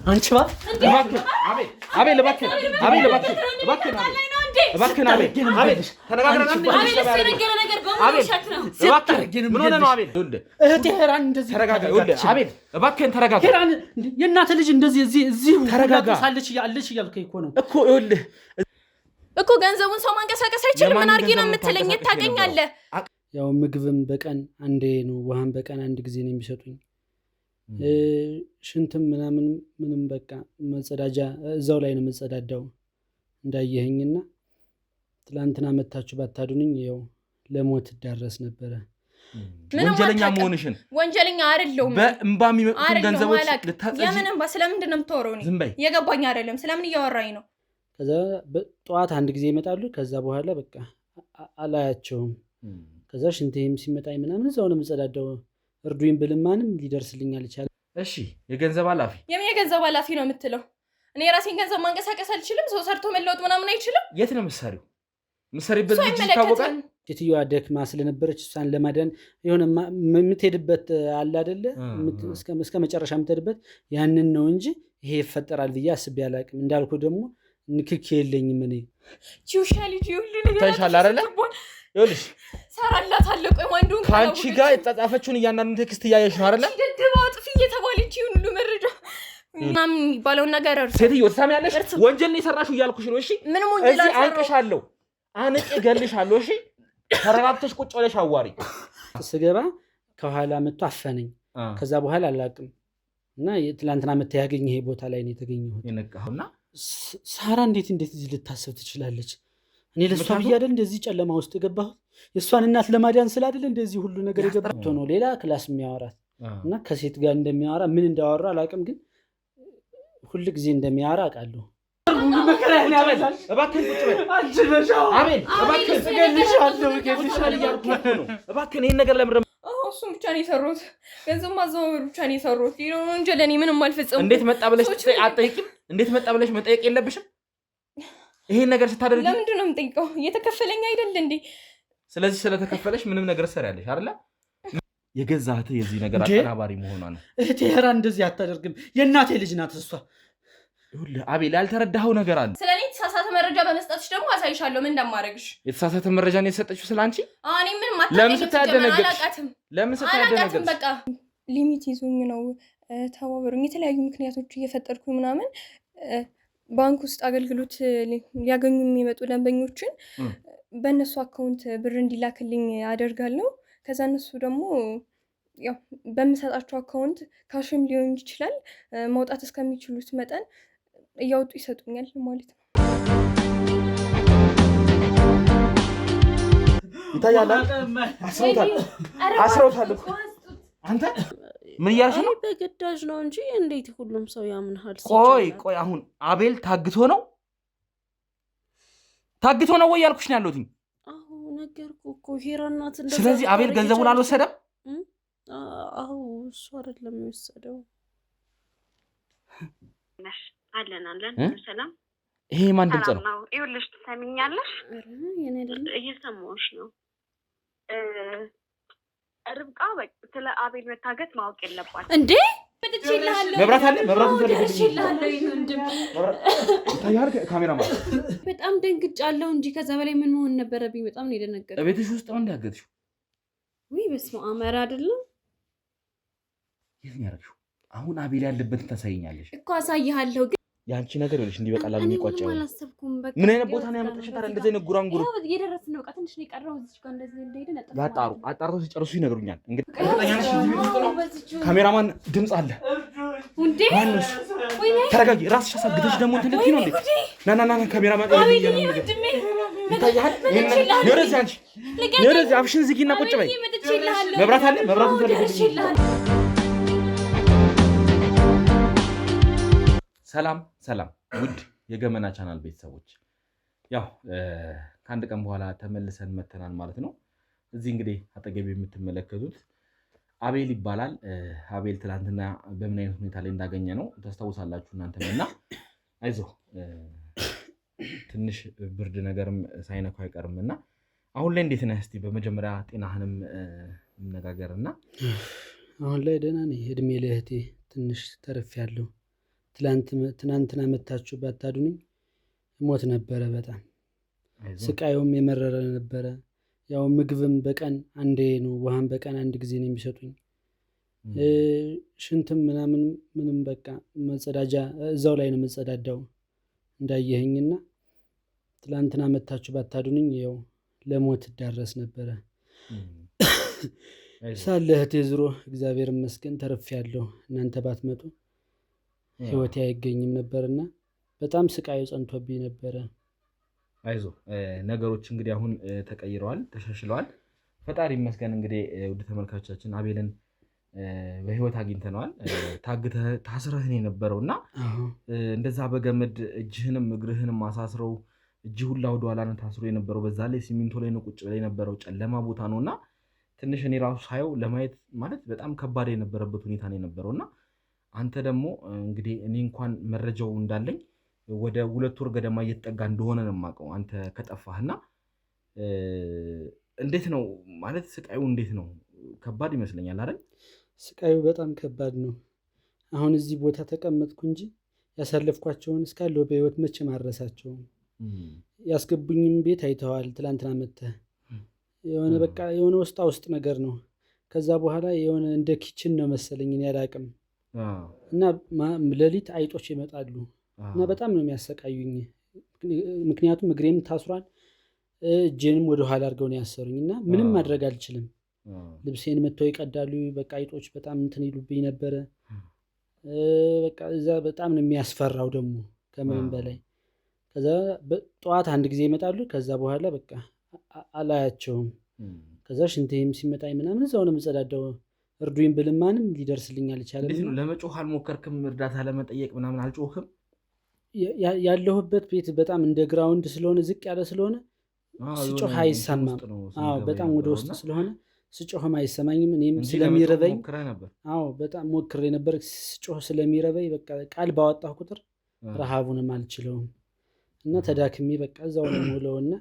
አንቺ ባ አቤል እባክህ ተነጋግረናል። ምን ሆነህ ነው አቤል? እህቴ ሄራን እንደዚህ ተረጋጋ። አቤል እባክህን ተረጋጋ። ሄራን የእናትህ ልጅ እንደዚህ እዚህ ተረጋጋ ሳለች ያለች እያልከኝ እኮ ነው እኮ ይኸውልህ እኮ ገንዘቡን ሰው ማንቀሳቀስ አይችልም። ምን አድርጌ ነው የምትለኝ? ታገኛለህ። ያው ምግብም በቀን አንዴ ነው፣ ውሃም በቀን አንድ ጊዜ ነው የሚሰጡኝ። ሽንትም ምንም በቃ መጸዳጃ እዛው ላይ ነው መጸዳዳው እንዳየኸኝና ትላንትና መታችሁ ባታዱንኝ ያው ለሞት ዳረስ ነበረ። ወንጀለኛ መሆንሽን ወንጀለኛ አይደለም። በእንባ የሚመጡትን ገንዘቦች የምን እንባ? ስለምንድን ነው የምታወራው? የገባኝ አይደለም። ስለምን እያወራኝ ነው? ከዛ ጠዋት አንድ ጊዜ ይመጣሉ። ከዛ በኋላ በቃ አላያቸውም። ከዛ ሽንቴም ሲመጣኝ ምናምን እዛው ነው የምጸዳዳው። እርዱኝ ብልም ማንም ሊደርስልኝ አልቻለም። እሺ የገንዘብ ኃላፊ የምን የገንዘብ ኃላፊ ነው የምትለው? እኔ የራሴን ገንዘብ ማንቀሳቀስ አልችልም። ሰው ሰርቶ መለወጥ ምናምን አይችልም። የት ነው የምትሰሪው? የምትሰሪበት ልጅ ይታወቃል። ሴትዮዋ ደክማ ስለነበረች እሷን ለማዳን የሆነ የምትሄድበት አለ አይደለ? እስከ መጨረሻ የምትሄድበት ያንን ነው እንጂ ይሄ ይፈጠራል ብዬ አስቤ አላውቅም። እንዳልኩ ደግሞ ንክኪ የለኝም። እኔ ቺውሻሊ ሁሉ ነገር ታይሻል አይደለ? ይኸውልሽ ሰራላታለሁ። ቆይ ወንዱን ካንቺ ጋር የተጻጻፈችውን እያንዳንዱን ቴክስት እያየሽ ነው አይደለ? ደደባ ጥፊ እየተባለች ሁሉ መረጃ ምናምን የሚባለውን ነገር ሴትዮ ትሰሚያለሽ? ወንጀል ነው የሰራሽው እያልኩሽ ነው። እሺ ምንም ወንጀል አልሰራሁም። አንቀሻለሁ፣ አንቄ እገልሻለሁ። እሺ ተረጋግተሽ ቁጭ ብለሽ አዋሪ። ስገባ ከኋላ መጥቶ አፈነኝ። ከዛ በኋላ አላውቅም እና ትላንትና መታ ያገኘ ይሄ ቦታ ላይ ነው የተገኘሁት። የነቃሁና ሳራ እንዴት እዚህ ልታስብ ትችላለች? እኔ ለሷ ብዬ አይደል እንደዚህ ጨለማ ውስጥ የገባሁት? የሷን እናት ለማዳን ስለ አይደል እንደዚህ ሁሉ ነገር የገባሁት ነው። ሌላ ክላስ የሚያወራት እና ከሴት ጋር እንደሚያወራ ምን እንዳወራ አላውቅም፣ ግን ሁሉ ጊዜ እንደሚያወራ አውቃለሁ። መከራዬን ያበዛል። እባክህን ቁጭ በል። አቤል እባክህን እገልሻለሁ እያልኩ ነው። እባክህን ይሄን ነገር ለምን እሱን ብቻ ነው የሰሩት። ገንዘብ ማዘዋወር ብቻ ነው የሰሩት። ወንጀል እኔ ምንም አልፈጸምኩም። እንዴት መጣ ብለሽ አትጠይቂም? እንዴት መጣ ብለሽ መጠየቅ የለብሽም? ይሄን ነገር ስታደርጊ ለምንድን ነው የምጠይቀው? እየተከፈለኝ አይደል እንዴ? ስለዚህ ስለተከፈለሽ ምንም ነገር ሰሪያለሽ አይደለ? የገዛ እህትህ የዚህ ነገር አቀናባሪ መሆኗ ነው። እህቴ ሄራን እንደዚህ አታደርግም። የእናቴ ልጅ ናት እሷ። ይኸውልህ አቤል ያልተረዳኸው ነገር አለ። ስለኔ የተሳሳተ መረጃ በመስጠትሽ ደግሞ አሳይሻለሁ ምን እንደማደርግሽ። የተሳሳተ መረጃ ነው የሰጠችው ስለአንቺ? እኔ ምንም አታውቅም። ለምን ስታደነግጥ? በቃ ሊሚት ይዞኝ ነው ተባበሩኝ። የተለያዩ ምክንያቶች እየፈጠርኩኝ ምናምን ባንክ ውስጥ አገልግሎት ሊያገኙ የሚመጡ ደንበኞችን በእነሱ አካውንት ብር እንዲላክልኝ አደርጋለሁ። ከዛ እነሱ ደግሞ ያው በምሰጣቸው አካውንት ካሽም ሊሆን ይችላል ማውጣት እስከሚችሉት መጠን እያወጡ ይሰጡኛል ማለት ነው። ይታያል። አስረውታል እኮ አንተ ምን እያልሽ ነው? በግዳጅ ነው እንጂ እንዴት ሁሉም ሰው ያምንሃል? ቆይ አሁን አቤል ታግቶ ነው ወይ ያልኩሽ ነው ያለሁት? አዎ ነገርኩህ እኮ ሄራናት እንደዛ። ስለዚህ አቤል ገንዘቡን አልወሰደም? አዎ እሱ አይደለም የወሰደው። አለን ሰላም። ይሄ ማን ድምጽ ነው? ይኸውልሽ ትሰሚኛለሽ? የኔ አይደለም። እየሰማሁሽ ነው። ርብቃ ስለ አቤል መታገት ማወቅ የለባትም እንዴ? መብራት አለ። መብራቱን ፈልግልኝ። ካሜራማን በጣም ደንግጫለሁ እንጂ ከዛ በላይ ምን መሆን ነበረብኝ? በጣም ነው የደነገጥኩት። ቤትሽ ውስጥ ነው እንዳያገትሽው? ወይ በስመ አብ አይደለም። የት ነው ያደረግሽው? አሁን አቤል ያለበትን ታሳይኛለሽ እኮ። አሳይሃለሁ ግን ያንቺ ነገር ይኸውልሽ እንዲህ በቀላሉ የሚቋጨው አላሰብኩም። በቃ ምን አይነት ቦታ ነው ያመጣሽ? ታዲያ እንደዚህ አይነት ጉራንጉሩ እየደረስን ነው። በቃ ትንሽ ነው የቀረው። እዚህ ጋር እንደዚህ እንደሄደ ነጥብ አጣርተው ሲጨርሱ ይነግሩኛል። እንግዲህ ካሜራማን ድምጽ አለ እንዴ? ማነው? ተረጋጊ። ራስሽ አሳግተሽ ደግሞ እንትን ልትይ ነው እንዴ? ና ካሜራማን ይታያል። ወደዚህ አንቺ ወደዚህ አፍሽን ዝጊና ቁጭ በይ። መብራት አለ። መብራቱን ፈልግልኝ። ሰላም ውድ የገመና ቻናል ቤተሰቦች፣ ያው ከአንድ ቀን በኋላ ተመልሰን መተናል ማለት ነው። እዚህ እንግዲህ አጠገብ የምትመለከቱት አቤል ይባላል። አቤል ትላንትና በምን አይነት ሁኔታ ላይ እንዳገኘ ነው ታስታውሳላችሁ እናንተ እና አይዞህ ትንሽ ብርድ ነገርም ሳይነካው አይቀርምና አሁን ላይ እንዴት ነህ? እስቲ በመጀመሪያ ጤናህንም እንነጋገርና። አሁን ላይ ደህና ነኝ። እድሜ ለእህቴ ትንሽ ተረፌያለሁ። ትናንትና መታችሁ ባታዱኝ ሞት ነበረ። በጣም ስቃዩም የመረረ ነበረ። ያው ምግብም በቀን አንዴ ነው፣ ውሃም በቀን አንድ ጊዜ ነው የሚሰጡኝ። ሽንትም ምንም በቃ መጸዳጃ እዛው ላይ ነው መጸዳዳው እንዳየኸኝና ትላንትና መታችሁ ባታዱኝ ያው ለሞት ዳረስ ነበረ። ሳለ እህቴ ዝሮ እግዚአብሔር ይመስገን ተርፌያለሁ። እናንተ ባትመጡ ህይወቴ አይገኝም ነበርና በጣም ስቃዩ ጸንቶብኝ ነበረ። አይዞ ነገሮች እንግዲህ አሁን ተቀይረዋል፣ ተሻሽለዋል። ፈጣሪ ይመስገን። እንግዲህ ውድ ተመልካቾቻችን አቤልን በህይወት አግኝተነዋል። ታስረህን የነበረው እና እንደዛ በገመድ እጅህንም እግርህንም አሳስረው እጅህ ሁላ ወደኋላ ነው ታስሮ የነበረው። በዛ ላይ ሲሚንቶ ላይ ነው ቁጭ ብለህ የነበረው፣ ጨለማ ቦታ ነው እና ትንሽ እኔ ራሱ ሳየው ለማየት ማለት በጣም ከባድ የነበረበት ሁኔታ ነው የነበረው እና አንተ ደግሞ እንግዲህ እኔ እንኳን መረጃው እንዳለኝ ወደ 2 ወር ገደማ እየተጠጋ እንደሆነ ነው የማውቀው አንተ ከጠፋህና እንዴት ነው ማለት ስቃዩ እንዴት ነው? ከባድ ይመስለኛል አይደል? ስቃዩ በጣም ከባድ ነው። አሁን እዚህ ቦታ ተቀመጥኩ እንጂ ያሳለፍኳቸውን እስካለሁ በህይወት መቼ ማረሳቸውም። ያስገቡኝም ቤት አይተዋል። ትላንትና መጥተህ የሆነ በቃ የሆነ ውስጥ ነገር ነው። ከዛ በኋላ የሆነ እንደ ኪችን ነው መሰለኝ እኔ አላቅም። እና ሌሊት አይጦች ይመጣሉ እና በጣም ነው የሚያሰቃዩኝ። ምክንያቱም እግሬም ታስሯል፣ እጄንም ወደኋላ አድርገው ነው ያሰሩኝ እና ምንም ማድረግ አልችልም። ልብሴን መጥተው ይቀዳሉ። በቃ አይጦች በጣም እንትን ይሉብኝ ነበረ። በቃ እዛ በጣም ነው የሚያስፈራው ደግሞ ከምንም በላይ። ከዛ ጠዋት አንድ ጊዜ ይመጣሉ። ከዛ በኋላ በቃ አላያቸውም። ከዛ ሽንቴም ሲመጣኝ ምናምን እዛው ነው የምጸዳዳው። እርዱኝ ብልም ማንም ሊደርስልኝ አልቻለም። እንዴት ነው ለመጮህ አልሞከርክም? እርዳታ ለመጠየቅ ምናምን አልጮህም? ያለሁበት ቤት በጣም እንደ ግራውንድ ስለሆነ ዝቅ ያለ ስለሆነ ስጮህ አይሰማም። በጣም ወደ ውስጥ ስለሆነ ስጮህም አይሰማኝም። እኔም ስለሚረበኝ በጣም ሞክሬ ነበር። ስጮህ ስለሚረበኝ በቃ ቃል ባወጣሁ ቁጥር ረሃቡንም አልችለውም እና ተዳክሜ በቃ እዛው ነው የምውለውና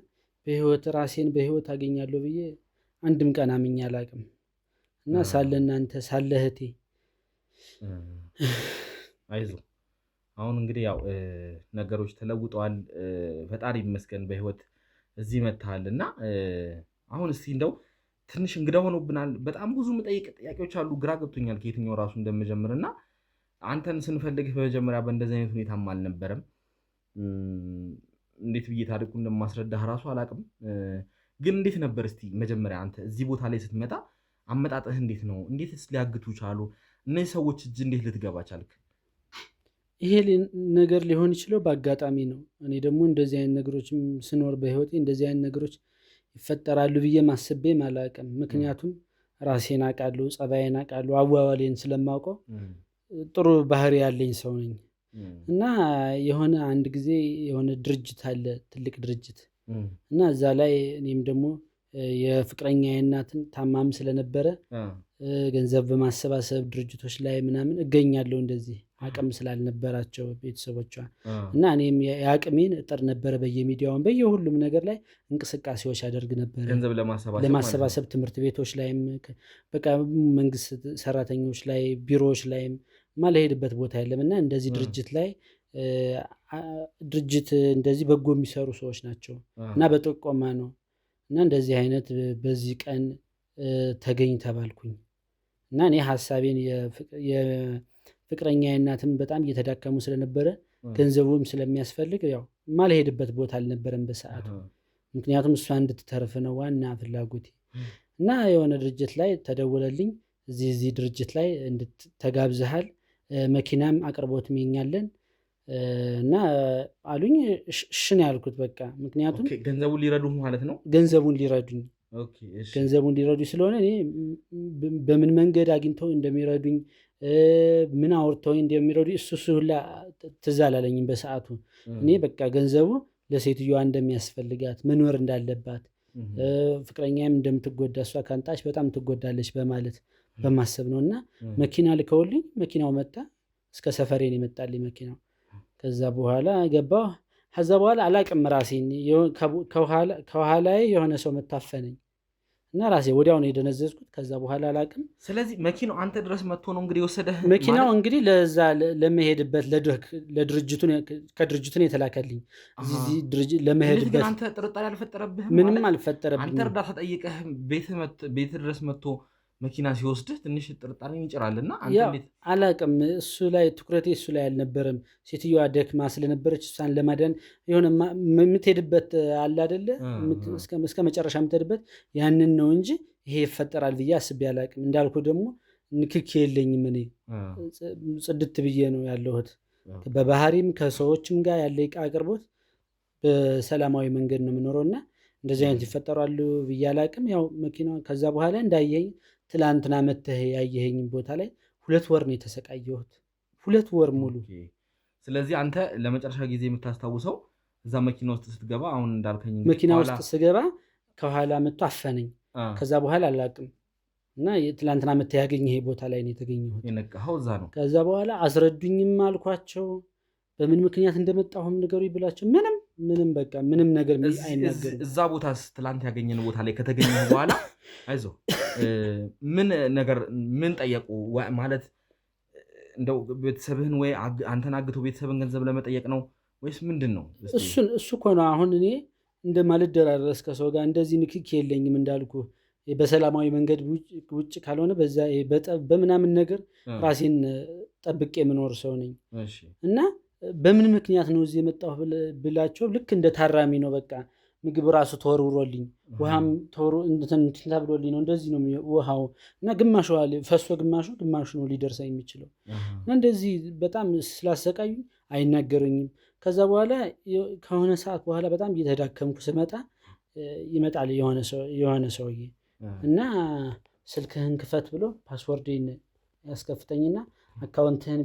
ራሴን በህይወት አገኛለሁ ብዬ አንድም ቀን አምኜ አላቅም። እና ሳለ እናንተ ሳለ እህቴ አይዞ አሁን እንግዲህ ያው ነገሮች ተለውጠዋል። ፈጣሪ ይመስገን በህይወት እዚህ መጥተሃል እና አሁን እስቲ እንደው ትንሽ እንግዳ ሆኖብናል። በጣም ብዙ የምጠይቅ ጥያቄዎች አሉ። ግራ ገብቶኛል ከየትኛው ራሱ እንደምጀምር እና አንተን ስንፈልግህ በመጀመሪያ በእንደዚህ አይነት ሁኔታም አልነበረም። እንዴት ብዬ ታሪኩ እንደማስረዳህ ራሱ አላቅም። ግን እንዴት ነበር እስቲ መጀመሪያ አንተ እዚህ ቦታ ላይ ስትመጣ አመጣጥህ እንዴት ነው? እንዴትስ ሊያግቱ ቻሉ? እነዚህ ሰዎች እጅ እንዴት ልትገባ ቻልክ? ይሄ ነገር ሊሆን ይችለው በአጋጣሚ ነው። እኔ ደግሞ እንደዚህ አይነት ነገሮችም ስኖር በህይወቴ እንደዚህ አይነት ነገሮች ይፈጠራሉ ብዬ ማስቤም አላቅም። ምክንያቱም ራሴን አውቃለሁ፣ ጸባዬን አውቃለሁ፣ አዋዋሌን ስለማውቀው ጥሩ ባህሪ ያለኝ ሰው ነኝ። እና የሆነ አንድ ጊዜ የሆነ ድርጅት አለ፣ ትልቅ ድርጅት እና እዛ ላይ እኔም ደግሞ የፍቅረኛዬ እናትን ታማም ስለነበረ ገንዘብ በማሰባሰብ ድርጅቶች ላይ ምናምን እገኛለሁ። እንደዚህ አቅም ስላልነበራቸው ቤተሰቦቿ እና እኔም የአቅሜን እጥር ነበረ። በየሚዲያውን በየሁሉም ነገር ላይ እንቅስቃሴዎች አደርግ ነበረ ገንዘብ ለማሰባሰብ ትምህርት ቤቶች ላይም በቃ መንግስት ሰራተኞች ላይ ቢሮዎች ላይም ማለሄድበት ቦታ የለም እና እንደዚህ ድርጅት እንደዚህ በጎ የሚሰሩ ሰዎች ናቸው እና በጥቆማ ነው እና እንደዚህ አይነት በዚህ ቀን ተገኝ ተባልኩኝ እና እኔ ሀሳቤን የፍቅረኛ እናትም በጣም እየተዳከሙ ስለነበረ ገንዘቡም ስለሚያስፈልግ ያው ማልሄድበት ቦታ አልነበረም በሰዓቱ። ምክንያቱም እሷ እንድትተርፍ ነው ዋና ፍላጎቴ እና የሆነ ድርጅት ላይ ተደወለልኝ። እዚህ ድርጅት ላይ ተጋብዘሃል፣ መኪናም አቅርቦት ይኛለን እና አሉኝ። እሺ ነው ያልኩት በቃ። ምክንያቱም ገንዘቡን ሊረዱ ማለት ነው። ገንዘቡን ሊረዱኝ ስለሆነ እኔ በምን መንገድ አግኝተው እንደሚረዱኝ ምን አውርተው እንደሚረዱ እሱ ሁላ ትዝ አላለኝም በሰዓቱ። እኔ በቃ ገንዘቡ ለሴትዮዋ እንደሚያስፈልጋት መኖር እንዳለባት ፍቅረኛም እንደምትጎዳ እሷ ካንጣች በጣም ትጎዳለች በማለት በማሰብ ነው እና መኪና ልከውልኝ መኪናው መጣ። እስከ ሰፈሬን የመጣልኝ መኪናው። ከዛ በኋላ ገባሁ። ከዛ በኋላ አላቅም ራሴን ከኋላ የሆነ ሰው መታፈነኝ እና ራሴ ወዲያው ነው የደነዘዝኩት። ከዛ በኋላ አላቅም። ስለዚህ መኪናው አንተ ድረስ መጥቶ ነው እንግዲህ የወሰደህ? መኪናው እንግዲህ ለዛ ለመሄድበት ከድርጅቱ የተላከልኝ እዚህ ድርጅት ለመሄድበት። አንተ ጥርጣሬ አልፈጠረብህም? ምንም አልፈጠረብኝም። አንተ እርዳታ ጠይቀህ ቤት ድረስ መጥቶ መኪና ሲወስድህ ትንሽ ጥርጣሬ ይጭራልና አላቅም። እሱ ላይ ትኩረቴ እሱ ላይ አልነበረም። ሴትዮዋ ደክማ ስለነበረች እሷን ለማዳን የሆነ የምትሄድበት አለ አይደለ? እስከ መጨረሻ የምትሄድበት ያንን ነው እንጂ ይሄ ይፈጠራል ብዬ አስቤ አላቅም። እንዳልኩ ደግሞ ንክኪ የለኝም። እኔ ጽድት ብዬ ነው ያለሁት። በባህሪም ከሰዎችም ጋር ያለ ዕቃ አቅርቦት በሰላማዊ መንገድ ነው የምኖረውና እንደዚህ አይነት ይፈጠራሉ ብዬ አላቅም። ያው መኪና ከዛ በኋላ እንዳየኝ ትላንትና መተህ ያየኸኝ ቦታ ላይ 2 ወር ነው የተሰቃየሁት። 2 ወር ሙሉ። ስለዚህ አንተ ለመጨረሻ ጊዜ የምታስታውሰው እዛ መኪና ውስጥ ስትገባ፣ አሁን እንዳልከኝ መኪና ውስጥ ስገባ ከኋላ መጥቶ አፈነኝ። ከዛ በኋላ አላቅም እና ትላንትና መተህ ያገኘህ ቦታ ላይ ነው የተገኘሁት። የነቃኸው እዛ ነው። ከዛ በኋላ አስረዱኝም አልኳቸው። በምን ምክንያት እንደመጣሁም ንገሩኝ ብላቸው ምንም በቃ ምንም ነገር አይናገሩም። እዛ ቦታ ትላንት ያገኘን ቦታ ላይ ከተገኘ በኋላ አይዞህ ምን ጠየቁ? ማለት እንደው ቤተሰብህን ወይ አንተን አግቶ ቤተሰብን ገንዘብ ለመጠየቅ ነው ወይስ ምንድን ነው? እሱ እኮ ነው አሁን እኔ እንደማልደራረስ ከሰው ጋር እንደዚህ ንክኪ የለኝም እንዳልኩ በሰላማዊ መንገድ ውጭ ካልሆነ በዛ በምናምን ነገር ራሴን ጠብቄ የምኖር ሰው ነኝ እና በምን ምክንያት ነው እዚህ የመጣሁ ብላቸው ልክ እንደ ታራሚ ነው። በቃ ምግብ ራሱ ተወርውሮልኝ ውሃም ተብሎልኝ ነው እንደዚህ ነው ውሃው እና ግማሹ ፈሶ ግማሹ ነው ሊደርሰኝ የሚችለው እና እንደዚህ በጣም ስላሰቃዩ አይናገሩኝም። ከዛ በኋላ ከሆነ ሰዓት በኋላ በጣም እየተዳከምኩ ስመጣ ይመጣል የሆነ ሰውዬ እና ስልክህን ክፈት ብሎ ፓስወርድን ያስከፍተኝና አካውንትህን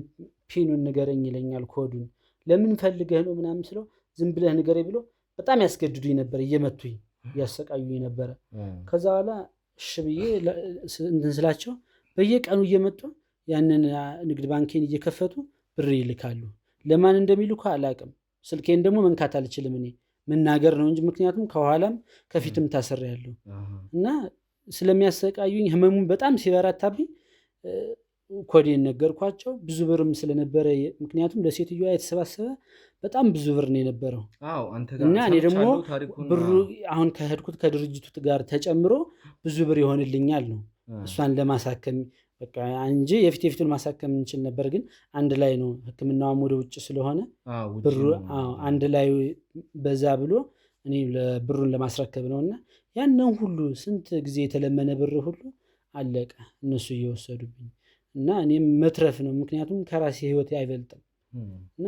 ፒኑን ንገረኝ ይለኛል። ኮዱን ለምን ፈልገህ ነው ምናምን ስለው ዝም ብለህ ንገረኝ ብሎ በጣም ያስገድዱኝ ነበር። እየመቱኝ እያሰቃዩኝ ነበረ። ከዛ በኋላ እሺ ብዬ እንትን ስላቸው በየቀኑ እየመጡ ያንን ንግድ ባንኬን እየከፈቱ ብር ይልካሉ። ለማን እንደሚልኩ አላቅም። ስልኬን ደግሞ መንካት አልችልም እኔ መናገር ነው እንጂ ምክንያቱም ከኋላም ከፊትም ታስሬያለሁ እና ስለሚያሰቃዩኝ ህመሙን በጣም ሲበረታብኝ ኮዴን ነገርኳቸው። ብዙ ብርም ስለነበረ ምክንያቱም ለሴትዮዋ የተሰባሰበ በጣም ብዙ ብር ነው የነበረው እና እኔ ደግሞ ብሩ አሁን ከሄድኩት ከድርጅቱ ጋር ተጨምሮ ብዙ ብር ይሆንልኛል ነው እሷን ለማሳከም በቃ እንጂ የፊቱን ማሳከም እንችል ነበር። ግን አንድ ላይ ነው ሕክምናዋም ወደ ውጭ ስለሆነ ብሩ አንድ ላይ በዛ ብሎ እኔ ብሩን ለማስረከብ ነውና ያንን ሁሉ ስንት ጊዜ የተለመነ ብር ሁሉ አለቀ እነሱ እየወሰዱብኝ እና እኔም መትረፍ ነው ምክንያቱም ከራሴ ህይወት አይበልጥም እና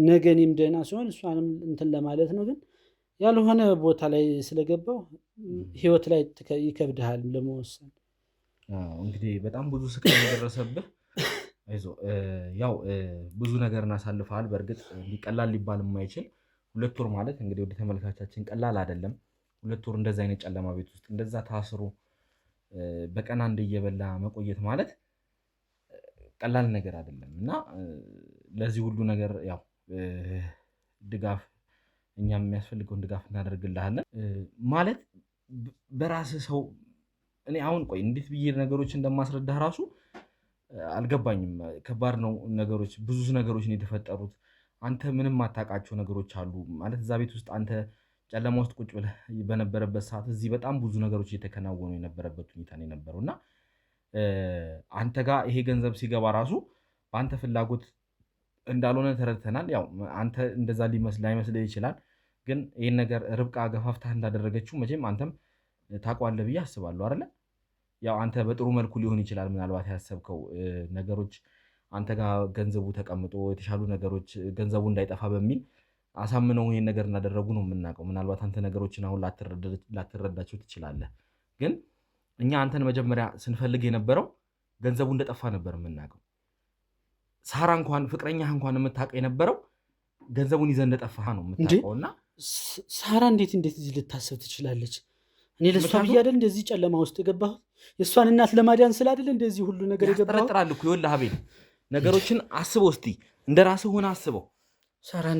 ነገ እኔም ደህና ሲሆን እሷንም እንትን ለማለት ነው። ግን ያልሆነ ቦታ ላይ ስለገባው ህይወት ላይ ይከብድሃል ለመወሰን። እንግዲህ በጣም ብዙ ስቃይ የደረሰብህ አይዞህ ያው ብዙ ነገር እናሳልፈሃል። በእርግጥ ቀላል ሊባል የማይችል 2 ወር ማለት እንግዲህ ወደ ተመልካቻችን ቀላል አይደለም። 2 ወር እንደዛ አይነት ጨለማ ቤት ውስጥ እንደዛ ታስሮ በቀን አንድ እየበላ መቆየት ማለት ቀላል ነገር አይደለም እና ለዚህ ሁሉ ነገር ያው ድጋፍ እኛም የሚያስፈልገውን ድጋፍ እናደርግልሃለን። ማለት በራስህ ሰው እኔ አሁን ቆይ እንዴት ብዬ ነገሮች እንደማስረዳህ ራሱ አልገባኝም። ከባድ ነው ነገሮች፣ ብዙ ነገሮች ነው የተፈጠሩት። አንተ ምንም አታውቃቸው ነገሮች አሉ ማለት እዛ ቤት ውስጥ አንተ ጨለማ ውስጥ ቁጭ ብለህ በነበረበት ሰዓት እዚህ በጣም ብዙ ነገሮች እየተከናወኑ የነበረበት ሁኔታ ነው የነበረው እና አንተ ጋር ይሄ ገንዘብ ሲገባ ራሱ በአንተ ፍላጎት እንዳልሆነ ተረድተናል። ያው አንተ እንደዛ ላይመስልህ ይችላል። ግን ይህን ነገር ርብቃ ገፋፍታህ እንዳደረገችው መቼም አንተም ታውቀዋለህ ብዬ አስባለሁ አይደለ? ያው አንተ በጥሩ መልኩ ሊሆን ይችላል ምናልባት ያሰብከው ነገሮች አንተ ጋር ገንዘቡ ተቀምጦ የተሻሉ ነገሮች ገንዘቡ እንዳይጠፋ በሚል አሳምነው ይሄን ነገር እንዳደረጉ ነው የምናውቀው። ምናልባት አንተ ነገሮችን አሁን ላትረዳቸው ትችላለህ። ግን እኛ አንተን መጀመሪያ ስንፈልግ የነበረው ገንዘቡ እንደጠፋ ነበር የምናውቀው። ሳራ እንኳን ፍቅረኛህ እንኳን የምታውቀው የነበረው ገንዘቡን ይዘህ እንደጠፋ ነው የምታውቀውና ሳራ እንዴት እዚህ ልታሰብ ትችላለች? እኔ ለሷ ብዬ አይደል እንደዚህ ጨለማ ውስጥ የገባሁት? የእሷን እናት ለማዳን ስላደለ እንደዚህ ሁሉ ነገር የገባሁት? ያስጠረጥራል እኮ ይኸውልህ አቤል፣ ነገሮችን አስበው እስቲ እንደ ራስህ ሆነ አስበው።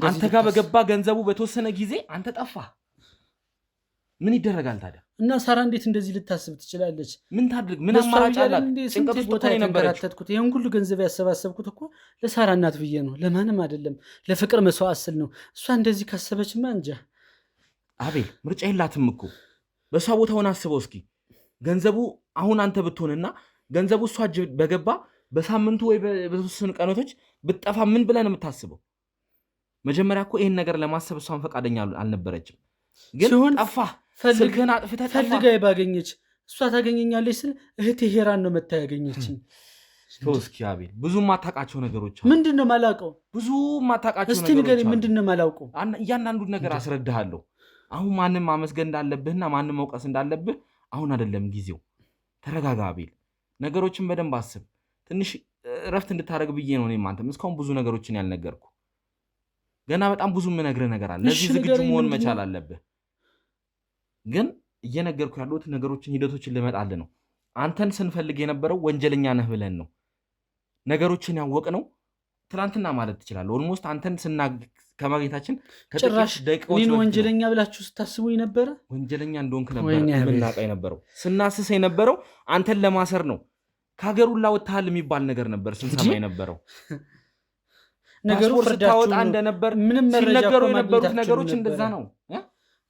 አንተ ጋር በገባ ገንዘቡ በተወሰነ ጊዜ አንተ ጠፋ። ምን ይደረጋል ታዲያ? እና ሳራ እንዴት እንደዚህ ልታስብ ትችላለች? ምን ታድርግ? ምን አማራጭ አላት? ጭንቀት ቦታ የተንከራተትኩት ይሄን ሁሉ ገንዘብ ያሰባሰብኩት እኮ ለሳራ እናት ብዬ ነው፣ ለማንም አይደለም። ለፍቅር መስዋዕት ስል ነው። እሷ እንደዚህ ካሰበችማ እንጃ። አቤል ምርጫ የላትም እኮ። በእሷ ቦታ ሆነ አስበው እስኪ። ገንዘቡ አሁን አንተ ብትሆንና ገንዘቡ እሷ እጅ በገባ በሳምንቱ ወይ በተወሰኑ ቀናቶች ብትጠፋ ምን ብለህ ነው የምታስበው? መጀመሪያ እኮ ይሄን ነገር ለማሰብ እሷን ፈቃደኛ አልነበረችም። ግን ጠፋ ስልክህን አጥፍተህ ፈልጋ ባገኘች እሷ ታገኘኛለች ስል እህቴ ሄራን ነው መታ ያገኘችኝ። እስኪ አቤል ብዙ ማታውቃቸው ነገሮች አሉ። ምንድን ነው የማላውቀው? ብዙ ማታውቃቸው ነገሮች እስቲ ንገረኝ፣ ምንድን ነው የማላውቀው? እያንዳንዱን ነገር አስረዳሃለሁ። አሁን ማንም ማመስገን እንዳለብህና ማንም መውቀስ እንዳለብህ አሁን አይደለም ጊዜው። ተረጋጋ አቤል፣ ነገሮችን በደንብ አስብ። ትንሽ እረፍት እንድታደርግ ብዬ ነው እኔም አንተም እስካሁን ብዙ ነገሮችን ያልነገርኩ። ገና በጣም ብዙ የምነግርህ ነገር አለ። ለዚህ ዝግጁ መሆን መቻል አለብህ። ግን እየነገርኩ ያሉት ነገሮችን ሂደቶችን ልመጣልህ ነው። አንተን ስንፈልግ የነበረው ወንጀለኛ ነህ ብለን ነው ነገሮችን ያወቅነው ትናንትና ማለት ትችላለህ። ኦልሞስት አንተን ከማግኘታችን ጭራሽ እኔን ወንጀለኛ ብላችሁ ስታስቡኝ ነበረ። ወንጀለኛ እንደሆንክ ነበር የምናውቀው የነበረው። ስናስስ የነበረው አንተን ለማሰር ነው። ከሀገሩላ ወጥተሃል የሚባል ነገር ነበር ስንሰማ የነበረው። ነገሩ ስታወጣ እንደነበር ሲነገሩ የነበሩት ነገሮች እንደዛ ነው።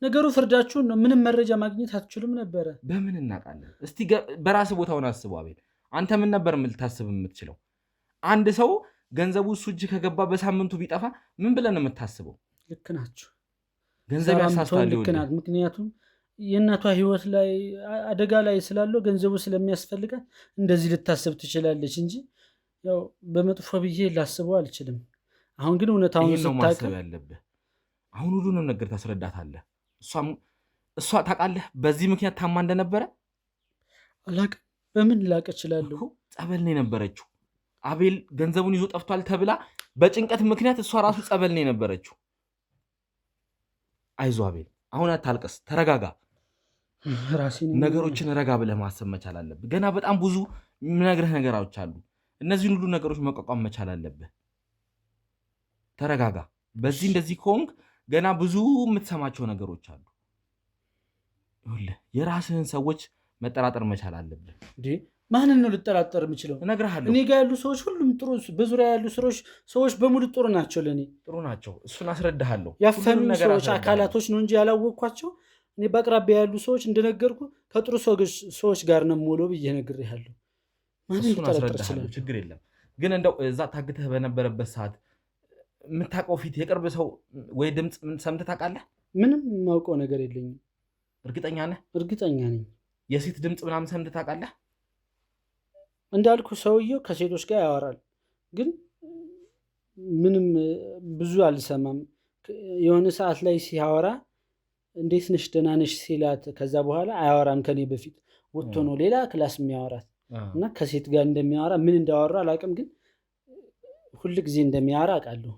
ነገሩ ፍርዳችሁን ነው። ምንም መረጃ ማግኘት አትችሉም ነበረ። በምን እናውቃለን? እስቲ በራስ ቦታውን አስበው አቤል። አንተ ምን ነበር ልታስብ የምትችለው? አንድ ሰው ገንዘቡ እሱ እጅ ከገባ በሳምንቱ ቢጠፋ ምን ብለን ነው የምታስበው? ልክ ናቸው። ገንዘብ ያሳስታል። ልክ ናት። ምክንያቱም የእናቷ ህይወት ላይ አደጋ ላይ ስላለው ገንዘቡ ስለሚያስፈልጋት እንደዚህ ልታስብ ትችላለች እንጂ ያው በመጥፎ ብዬ ላስበው አልችልም። አሁን ግን እውነታውን ስታውቅ ያለብህ አሁን ሁሉንም ነገር ታስረዳታለህ። እሷ ታውቃለህ በዚህ ምክንያት ታማ እንደነበረ። አላውቅም። በምን ላውቅ እችላለሁ? ጸበል ነው የነበረችው። አቤል ገንዘቡን ይዞ ጠፍቷል ተብላ በጭንቀት ምክንያት እሷ ራሱ ጸበል ነው የነበረችው። አይዞህ አቤል፣ አሁን አታልቀስ፣ ተረጋጋ። ነገሮችን ረጋ ብለህ ማሰብ መቻል አለብህ። ገና በጣም ብዙ የምነግርህ ነገሮች አሉ። እነዚህን ሁሉ ነገሮች መቋቋም መቻል አለብህ። ተረጋጋ። በዚህ እንደዚህ ከሆንክ ገና ብዙ የምትሰማቸው ነገሮች አሉ። የራስህን ሰዎች መጠራጠር መቻል አለብህ። ማንን ነው ልጠራጠር የምችለው? እነግርሃለሁ። እኔ ጋር ያሉ ሰዎች ሁሉም ጥሩ፣ በዙሪያ ያሉ ሰዎች በሙሉ ጥሩ ናቸው። ለእኔ ጥሩ ናቸው። እሱን አስረዳሃለሁ። ያፈኑ ሰዎች አካላቶች ነው እንጂ ያላወቅኳቸው። እኔ በአቅራቢያ ያሉ ሰዎች እንደነገርኩ ከጥሩ ሰዎች ጋር ነው የምውለው ብዬ ነግሬሃለሁ። ማንን ልጠራጠር እችላለሁ? ችግር የለም። ግን እንደው እዛ ታግተህ በነበረበት ሰዓት የምታውቀው ፊት የቅርብ ሰው ወይ ድምፅ ሰምተህ ታውቃለህ? ምንም የማውቀው ነገር የለኝም። እርግጠኛ ነህ? እርግጠኛ ነኝ። የሴት ድምፅ ምናምን ሰምተህ ታውቃለህ? እንዳልኩ ሰውየው ከሴቶች ጋር ያወራል፣ ግን ምንም ብዙ አልሰማም። የሆነ ሰዓት ላይ ሲያወራ እንዴት ነሽ ደህና ነሽ ሲላት፣ ከዛ በኋላ አያወራም። ከኔ በፊት ወጥቶ ነው ሌላ ክላስ የሚያወራት እና ከሴት ጋር እንደሚያወራ ምን እንዳወራ አላውቅም፣ ግን ሁል ጊዜ እንደሚያወራ አውቃለሁ።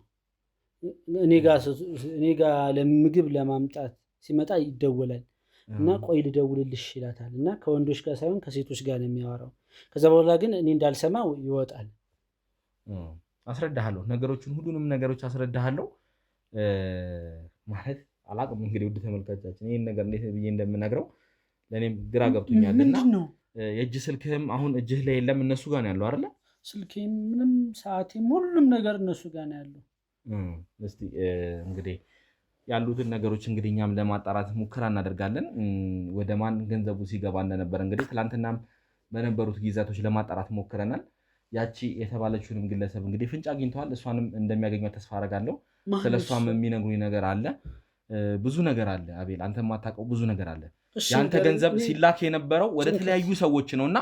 እኔ ጋ ለምግብ ለማምጣት ሲመጣ ይደወላል እና ቆይ ልደውልልሽ ይላታል። እና ከወንዶች ጋር ሳይሆን ከሴቶች ጋር ነው የሚያወራው። ከዛ በኋላ ግን እኔ እንዳልሰማው ይወጣል። አስረዳሃለሁ፣ ነገሮችን ሁሉንም ነገሮች አስረዳሃለሁ። ማለት አላቅም እንግዲህ ውድ ተመልካቻችን ይህን ነገር እንዴት ብዬ እንደምነግረው ለእኔም ግራ ገብቶኛል። እና የእጅ ስልክህም አሁን እጅህ ላይ የለም፣ እነሱ ጋር ነው ያለው አይደለ? ስልኬም ምንም ሰዓቴም ሁሉም ነገር እነሱ ጋር ነው ያለው። እስቲ እንግዲህ ያሉትን ነገሮች እንግዲህ እኛም ለማጣራት ሙከራ እናደርጋለን። ወደ ማን ገንዘቡ ሲገባ እንደነበር እንግዲህ ትላንትናም በነበሩት ጊዜያቶች ለማጣራት ሞክረናል። ያቺ የተባለችውንም ግለሰብ እንግዲህ ፍንጭ አግኝተዋል። እሷንም እንደሚያገኟት ተስፋ አደርጋለሁ። ስለ እሷም የሚነግሩኝ ነገር አለ፣ ብዙ ነገር አለ። አቤል አንተ የማታውቀው ብዙ ነገር አለ። የአንተ ገንዘብ ሲላክ የነበረው ወደ ተለያዩ ሰዎች ነው እና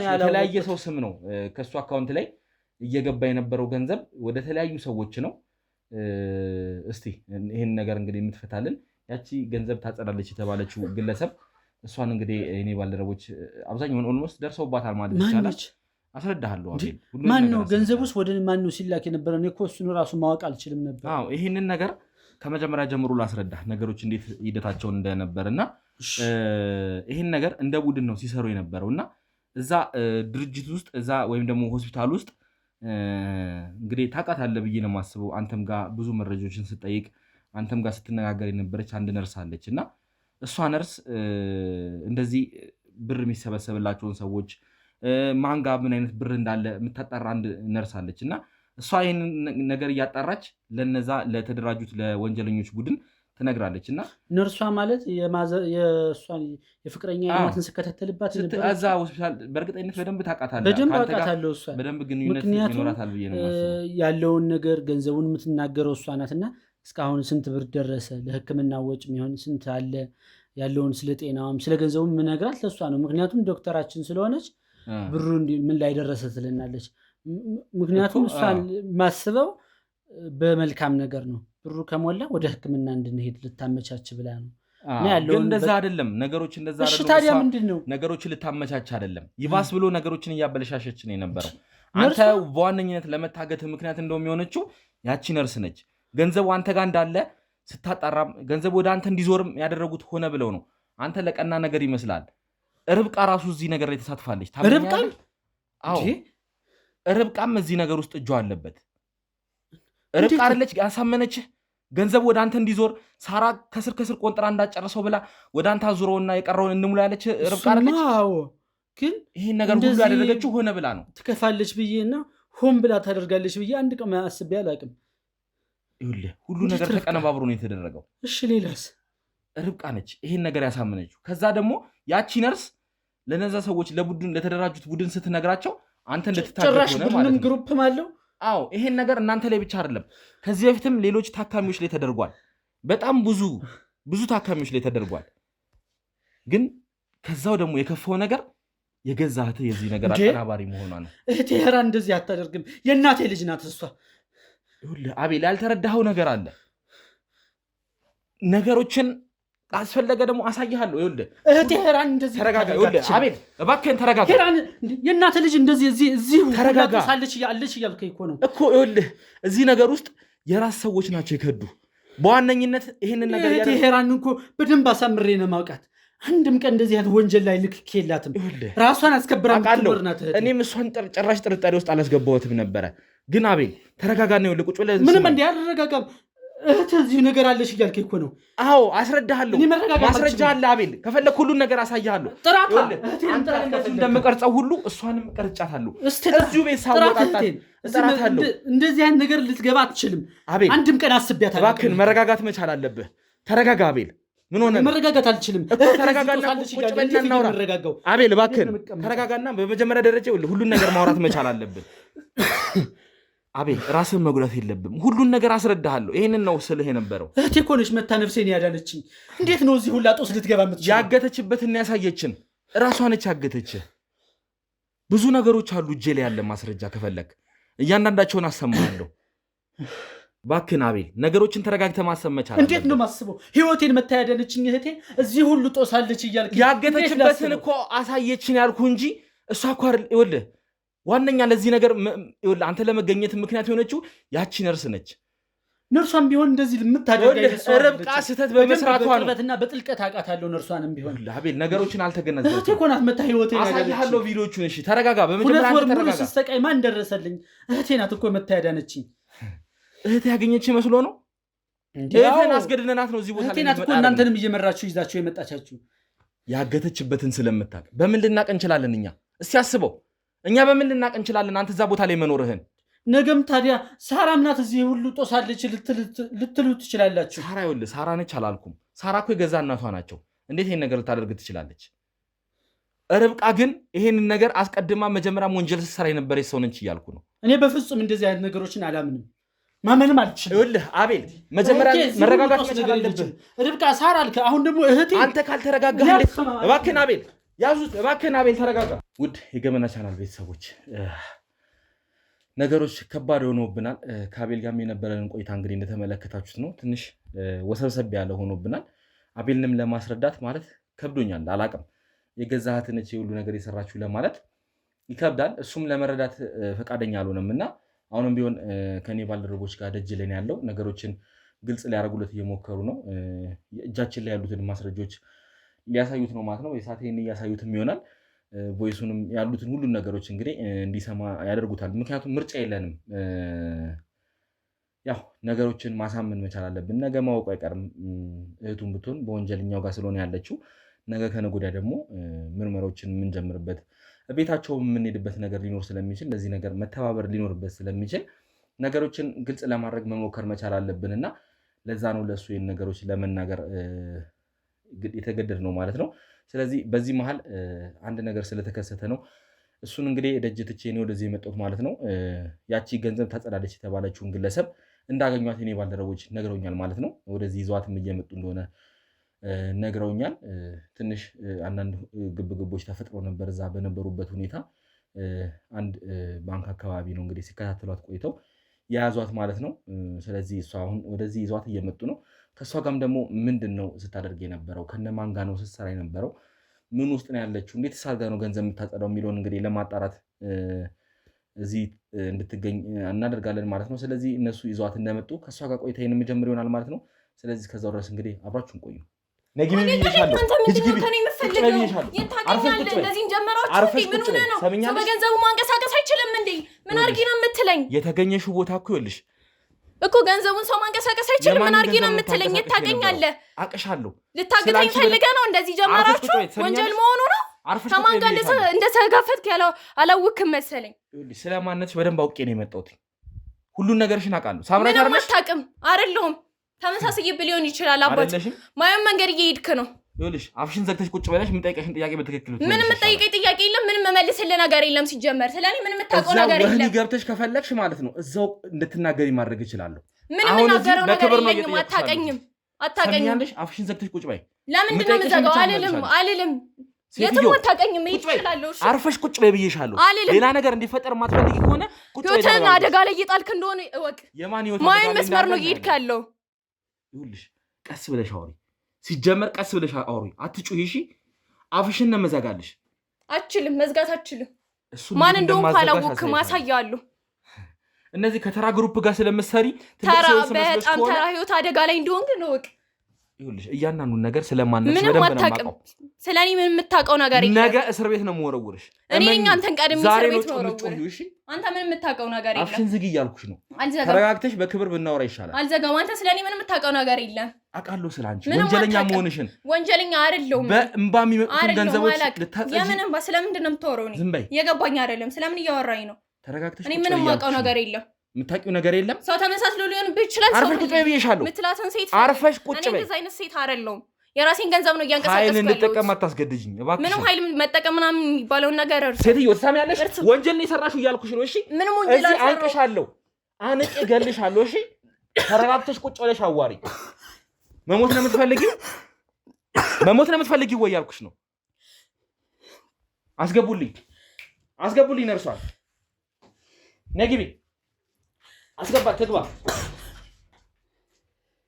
የተለያየ ሰው ስም ነው ከእሱ አካውንት ላይ እየገባ የነበረው ገንዘብ ወደ ተለያዩ ሰዎች ነው። እስቲ ይህን ነገር እንግዲህ የምትፈታልን ያቺ ገንዘብ ታጸዳለች የተባለችው ግለሰብ እሷን እንግዲህ እኔ ባልደረቦች አብዛኛውን ኦልሞስት ደርሰውባታል ማለት ይቻላል። አስረዳሃለሁ። ማን ነው ገንዘቡስ ወደ ማን ነው ሲላክ የነበረ? እኔ እኮ እሱን ራሱ ማወቅ አልችልም ነበር። ይህንን ነገር ከመጀመሪያ ጀምሮ ላስረዳህ ነገሮች እንዴት ሂደታቸውን እንደነበር እና ይህን ነገር እንደ ቡድን ነው ሲሰሩ የነበረው እና እዛ ድርጅት ውስጥ እዛ ወይም ደግሞ ሆስፒታል ውስጥ እንግዲህ ታውቃታለህ ብዬ ነው የማስበው። አንተም ጋር ብዙ መረጃዎችን ስጠይቅ አንተም ጋር ስትነጋገር የነበረች አንድ ነርስ አለች እና እሷ ነርስ እንደዚህ ብር የሚሰበሰብላቸውን ሰዎች ማንጋ ምን አይነት ብር እንዳለ የምታጣራ አንድ ነርስ አለች እና እሷ ይህን ነገር እያጣራች ለነዛ ለተደራጁት ለወንጀለኞች ቡድን ትነግራለች እና ነርሷ ማለት የእሷን የፍቅረኛ አይነትን ስከታተልባት እዛ ሆስፒታል በእርግጠኝነት በደንብ ታውቃታለህ። በደንብ አውቃታለሁ። እሷ በደንብ ግንኙነት ይኖራታል ብዬ ነው ያለውን ነገር ገንዘቡን የምትናገረው እሷ ናት እና እስካሁን ስንት ብር ደረሰ ለሕክምና ወጪ የሚሆን ስንት አለ ያለውን ስለ ጤናውም ስለ ገንዘቡ ምነግራት ለእሷ ነው። ምክንያቱም ዶክተራችን ስለሆነች ብሩ ምን ላይ ደረሰ ትልናለች። ምክንያቱም እሷን ማስበው በመልካም ነገር ነው። ብሩ ከሞላ ወደ ሕክምና እንድንሄድ ልታመቻች ብላ ነው። ግን እንደዛ አይደለም ነገሮች፣ እንደዛ አይደለም። ታዲያ ምንድን ነው ነገሮችን ልታመቻች አይደለም፣ ይባስ ብሎ ነገሮችን እያበለሻሸች ነው የነበረው። አንተ በዋነኝነት ለመታገት ምክንያት እንደውም የሆነችው ያቺ ነርስ ነች። ገንዘቡ አንተ ጋር እንዳለ ስታጣራም ገንዘብ ወደ አንተ እንዲዞርም ያደረጉት ሆነ ብለው ነው። አንተ ለቀና ነገር ይመስላል። ርብቃ ራሱ እዚህ ነገር ላይ ተሳትፋለች። ርብቃም እዚህ ነገር ውስጥ እጇ አለበት። ርብቃ አይደለች ያሳመነችህ ገንዘብ ወደ አንተ እንዲዞር ሳራ ከስር ከስር ቆንጥራ እንዳጨረሰው ብላ ወደ አንተ አዙረውና የቀረውን እንሙላ ያለች ርብቃ አይደለች? ግን ይህን ነገር ሁሉ ያደረገችው ሆነ ብላ ነው። ትከፋለች ብዬና ሆን ብላ ታደርጋለች ብዬ አንድ ቀን አስቤ አላውቅም። ይኸውልህ ሁሉ ነገር ተቀነባብሮ ነው የተደረገው። እሺ ሌላስ? ርብቃ ነች ይሄን ነገር ያሳመነችው። ከዛ ደግሞ ያቺ ነርስ ለነዛ ሰዎች ለቡድን ለተደራጁት ቡድን ስትነግራቸው አንተ እንድትታገል ሆነ ማለት ነው። ግሩፕ ማለው። አዎ ይሄን ነገር እናንተ ላይ ብቻ አይደለም፣ ከዚህ በፊትም ሌሎች ታካሚዎች ላይ ተደርጓል። በጣም ብዙ ታካሚዎች ላይ ተደርጓል። ግን ከዛው ደግሞ የከፋው ነገር የገዛ እህትህ የዚህ ነገር አቀናባሪ መሆኗ ነው። እህቴ ሄራን እንደዚህ አታደርግም። የእናቴ ልጅ ናት እሷ። ይኸውልህ አቤል ያልተረዳኸው ነገር አለ። ነገሮችን አስፈለገ ደግሞ አሳይሃለሁ። ይኸውልህ እህቴ ሄራን እንደዚህ ተረጋጋ። ይኸውልህ አቤል እባክህን ተረጋጋ። ሄራን የእናቴ ልጅ እንደዚህ እዚህ ተረጋጋ ሳለች ያለች እያልከኝ እኮ ነው እኮ። ይኸውልህ እዚህ ነገር ውስጥ የራስ ሰዎች ናቸው የከዱ። በዋነኝነት ይሄንን ነገር እህቴ ሄራን እኮ በደንብ አሳምሬ ነው የማውቃት። አንድም ቀን እንደዚህ አይነት ወንጀል ላይ ልክ የላትም። ራሷን አስከብራ ምትኖር ናት። እኔም እሷን ጭራሽ ጥርጣሬ ውስጥ አላስገባሁትም ነበረ። ግን አቤል ተረጋጋና ይኸውልህ ቁጭ ብለህ ምንም እንዲህ አልረጋጋም። እህት እዚህ ነገር አለሽ እያልከኝ እኮ ነው። አዎ አስረዳሃለሁ፣ ማስረጃ አለ አቤል። ከፈለክ ሁሉን ነገር አሳያለሁ። እንደምቀርጸው ሁሉ እሷንም ቀርጫታለሁ። እዚሁ ቤት ሳወጣጣት እጠራታለሁ። እንደዚህ አይነት ነገር ልትገባ አትችልም አቤል። አንድም ቀን አስቤያታለሁ። እባክህን መረጋጋት መቻል አለብህ። ተረጋጋ አቤል። ምን ሆነ? መረጋጋት አልችልም። ተረጋጋና ቁጭ በልና እናውራ። አቤል እባክህን ተረጋጋና በመጀመሪያ ደረጃ ሁሉን ነገር ማውራት መቻል አለብህ። አቤል ራስን መጉዳት የለብም። ሁሉን ነገር አስረዳሃለሁ። ይሄንን ነው ስልህ የነበረው። እህቴ እኮ ነች መታ ነፍሴን ያዳነችኝ። እንዴት ነው እዚህ ሁላ ጦስ ልትገባ የምትችለው? ያገተችበትን ያሳየችን ራሷ ነች ያገተችህ። ብዙ ነገሮች አሉ እጄ ላይ ያለ ማስረጃ። ከፈለክ እያንዳንዳቸውን አሰማሃለሁ። እባክህን አቤል ነገሮችን ተረጋግተህ ማሰብ መቻል አለብህ። እንዴት ነው ማስበው? ህይወቴን መታ ያዳነችኝ እህቴ እዚህ ሁሉ ጦስ አለች እያልክ ያገተችበትን እኮ አሳየችን ያልኩ እንጂ እሷ እኮ አይደል። ይኸውልህ ዋነኛ ለዚህ ነገር አንተ ለመገኘት ምክንያት የሆነችው ያቺ ነርስ ነች። ነርሷን ቢሆን እንደዚህ የምታደርገው ርብቃ ስህተት በመስራቷ ነው። በጥልቀትና በጥልቀት አውቃታለሁ። ነርሷንም ቢሆን አቤል ነገሮችን አልተገነዘብክም። እህቴ እኮ ናት መታ ህይወቴን ያዳነችኝ። አሳይሃለሁ ቪዲዮቹን። እሺ ተረጋጋ። በመጀመሪያ አንተ ተረጋጋ። ስትሰቃይ ማን ደረሰልኝ? እህቴ ናት እኮ መታ ያዳነችኝ። እህቴ ያገኘች መስሎ ነው። እህቴን አስገድደናት ነው እዚህ ቦታ ላይ። እህቴ ናት እኮ እናንተንም እየመራችሁ ይዛችሁ የመጣቻችሁ። ያገተችበትን ስለምታውቅ በምን ልናቅ እንችላለን እኛ? እስቲ አስበው። እኛ በምን ልናቅ እንችላለን አንተ እዛ ቦታ ላይ መኖርህን? ነገም ታዲያ ሳራም ናት እዚህ ሁሉ ጦሳለች ልትሉ ትችላላችሁ። ሳራ ይኸውልህ ሳራ ነች አላልኩም። ሳራ እኮ የገዛ እናቷ ናቸው። እንዴት ይሄን ነገር ልታደርግ ትችላለች? ርብቃ ግን ይሄንን ነገር አስቀድማ መጀመሪያም ወንጀል ስትሰራ የነበረች ሰው ነች እያልኩ ነው። እኔ በፍጹም እንደዚህ አይነት ነገሮችን አላምንም፣ ማመንም አልችልም። ይኸውልህ አቤል መጀመሪያ መረጋጋት መቻል አለብህ። ርብቃ ሳራ አልክ፣ አሁን ደግሞ እህቴ። አንተ ካልተረጋጋህ እንዴት? እባክህን አቤል ያዙት፣ እባክህን አቤል ተረጋጋ። ውድ የገመና ቻናል ቤተሰቦች ነገሮች ከባድ ሆኖብናል። ከአቤል ጋርም የነበረንን ቆይታ እንግዲህ እንደተመለከታችሁት ነው። ትንሽ ወሰብሰብ ያለ ሆኖብናል። አቤልንም ለማስረዳት ማለት ከብዶኛል። አላቅም የገዛ እህትህ ነች የሁሉ ነገር የሰራችሁ ለማለት ይከብዳል። እሱም ለመረዳት ፈቃደኛ አልሆነም እና አሁንም ቢሆን ከኔ ባልደረቦች ጋር ደጅ ላይ ያለው ነገሮችን ግልጽ ሊያደርጉለት እየሞከሩ ነው። እጃችን ላይ ያሉትን ማስረጃዎች ሊያሳዩት ነው ማለት ነው። የሳቴን እያሳዩትም ይሆናል። ቮይሱንም ያሉትን ሁሉን ነገሮች እንግዲህ እንዲሰማ ያደርጉታል። ምክንያቱም ምርጫ የለንም። ያው ነገሮችን ማሳመን መቻል አለብን። ነገ ማወቁ አይቀርም። እህቱን ብትሆን በወንጀልኛው ጋር ስለሆነ ያለችው ነገ ከነገ ወዲያ ደግሞ ምርመሮችን የምንጀምርበት ቤታቸው የምንሄድበት ነገር ሊኖር ስለሚችል ለዚህ ነገር መተባበር ሊኖርበት ስለሚችል ነገሮችን ግልጽ ለማድረግ መሞከር መቻል አለብን እና ለዛ ነው ለሱ ይሄን ነገሮች ለመናገር የተገደድ ነው ማለት ነው። ስለዚህ በዚህ መሃል አንድ ነገር ስለተከሰተ ነው እሱን እንግዲህ ደጅ ትቼ ነው ወደዚህ የመጣሁት ማለት ነው። ያቺ ገንዘብ ታጸዳለች የተባለችውን ግለሰብ እንዳገኟት የኔ ባልደረቦች ነግረውኛል ማለት ነው። ወደዚህ ይዟትም እየመጡ እንደሆነ ነግረውኛል። ትንሽ አንዳንድ ግብግቦች ተፈጥሮ ነበር እዛ በነበሩበት ሁኔታ። አንድ ባንክ አካባቢ ነው እንግዲህ ሲከታተሏት ቆይተው የያዟት ማለት ነው። ስለዚህ እሷ አሁን ወደዚህ ይዟት እየመጡ ነው። ከእሷ ጋርም ደግሞ ምንድን ነው ስታደርግ የነበረው ከነማን ጋር ነው ስትሰራ የነበረው ምን ውስጥ ነው ያለችው እንዴት ሳርጋ ነው ገንዘብ የምታጸዳው የሚለውን እንግዲህ ለማጣራት እዚህ እንድትገኝ እናደርጋለን ማለት ነው። ስለዚህ እነሱ ይዟት እንደመጡ ከእሷ ጋር ቆይታ የምጀምር ይሆናል ማለት ነው። ስለዚህ ከዛው ድረስ እንግዲህ አብራችሁን ቆዩ። በገንዘቡ ማንቀሳቀስ አይችልም እንዴ? ምን አድርጊ ነው የምትለኝ? የተገኘሽው ቦታ እኮ ይኸውልሽ እኮ ገንዘቡን ሰው ማንቀሳቀስ አይችልም። ምን አድርጊ ነው የምትለኝ? የት ታገኛለህ? አቅሻለሁ። ልታገተኝ ፈልገህ ነው? እንደዚህ ጀመራችሁ? ወንጀል መሆኑ ነው። ከማን ጋር እንደተጋፈጥክ አላውቅም መሰለኝ። ስለማንነትሽ በደንብ አውቄ ነው የመጣሁት። ሁሉን ነገርሽን አውቃለሁ። ሳምራይ ታርመሽ ምንም አታውቅም። አይደለሁም ተመሳሳይብህ ሊሆን ይችላል። አባት ማየም መንገድ እየሄድክ ነው። ይኸውልሽ አፍሽን ዘግተሽ ቁጭ ብለሽ የምጠይቀሽን ጥያቄ በትክክል ምንም የምጠይቀኝ ጥያቄ የለም። ምንም መመልስልህ ነገር የለም። ሲጀመር ስለኔ ምንም የምታውቀው ነገር የለም። ወህኒ ገብተሽ ከፈለግሽ ማለት ነው እዛው እንድትናገሪ ማድረግ እችላለሁ። ምንም የምናገረው ነገር የለኝም። አታውቀኝም። አፍሽን ዘግተሽ ቁጭ በይ። ለምንድን ነው የምዘጋው? አልልም። የትም አታውቀኝም። ይችላልሽ። አርፈሽ ቁጭ በይ ብዬሻለሁ። ሌላ ነገር እንዲፈጠር የማትፈልጊ ከሆነ ቁጭ በይ። ህይወትን አደጋ ላይ እየጣልክ እንደሆነ እወቅ። ማን መስመር ነው እየሄድክ ያለው? ይኸውልሽ ቀስ ብለሽ አውሪ። ሲጀመር ቀስ ብለሽ አውሪ። አትጩሂ እሺ። አፍሽን ነው መዘጋልሽ። አችልም፣ መዝጋት አችልም። ማን እንደሆነ ካላወቅክ ማሳያለሁ። እነዚህ ከተራ ግሩፕ ጋር ስለምትሰሪ በጣም ተራ ህይወት አደጋ ላይ እንደሆንክ ነው እወቅ። ይኸውልሽ እያንዳንዱን ነገር ስለማንነሽ ምንም አታውቅም። ስለኔ ምን የምታውቀው ነገር የለም። ነገ እስር ቤት ነው የምወረውርሽ። እኔ ነኝ አንተን ቀድሜ እስር ቤት ነው የምወረውርሽ። አንተ ምን የምታውቀው ነገር የለም። አፍሽን ዝጊ እያልኩሽ ነው። ተረጋግተሽ በክብር ብናወራ ይሻላል። አልዘጋም። አንተ ስለኔ ምን የምታውቀው ነገር የለም። አውቃለሁ ስላንቺ ወንጀለኛ መሆንሽን። ወንጀለኛ አይደለሁም። በእንባ የሚመጡትን ገንዘቦች ልታጸጂ። የምን እንባ? ስለምንድን ነው የምታወራው? እኔ ዝም በይ። የገባኝ አይደለም። ስለምን እያወራኝ ነው? ተረጋግተሽ እኔ ምንም የማውቀው ነገር የለም። የምታውቂው ነገር የለም። ሰው ተመሳስሎ ሊሆንብህ ይችላል። አርፈሽ ቁጭ በይ ብዬሻለሁ። ምትላትን ሴት አርፈሽ ቁጭ በይ። እኔ እንደዚህ አይነት ሴት አይደለሁም። የራሴን ገንዘብ ነው እያንቀሳቀስኩ ያለሁት። ኃይል እንድጠቀም አታስገድጂኝ እባክሽ። ምንም ኃይል መጠቀም ምናምን የሚባለውን ነገር እርሱ። ሴትዮ ትሰሚያለሽ? ወንጀል ነው የሰራሽው እያልኩሽ ነው። እሺ ምንም ወንጀል አልሰራሁም። አንቀሻለሁ፣ አንቄ እገልሻለሁ። እሺ ተረጋግተሽ ቁጭ ብለሽ አዋሪ። መሞት ነው የምትፈልጊው? መሞት ነው የምትፈልጊው ወይ ያልኩሽ ነው። አስገቡልኝ ነርሷል። ነይ ግቢ። አስገባት ትግባ።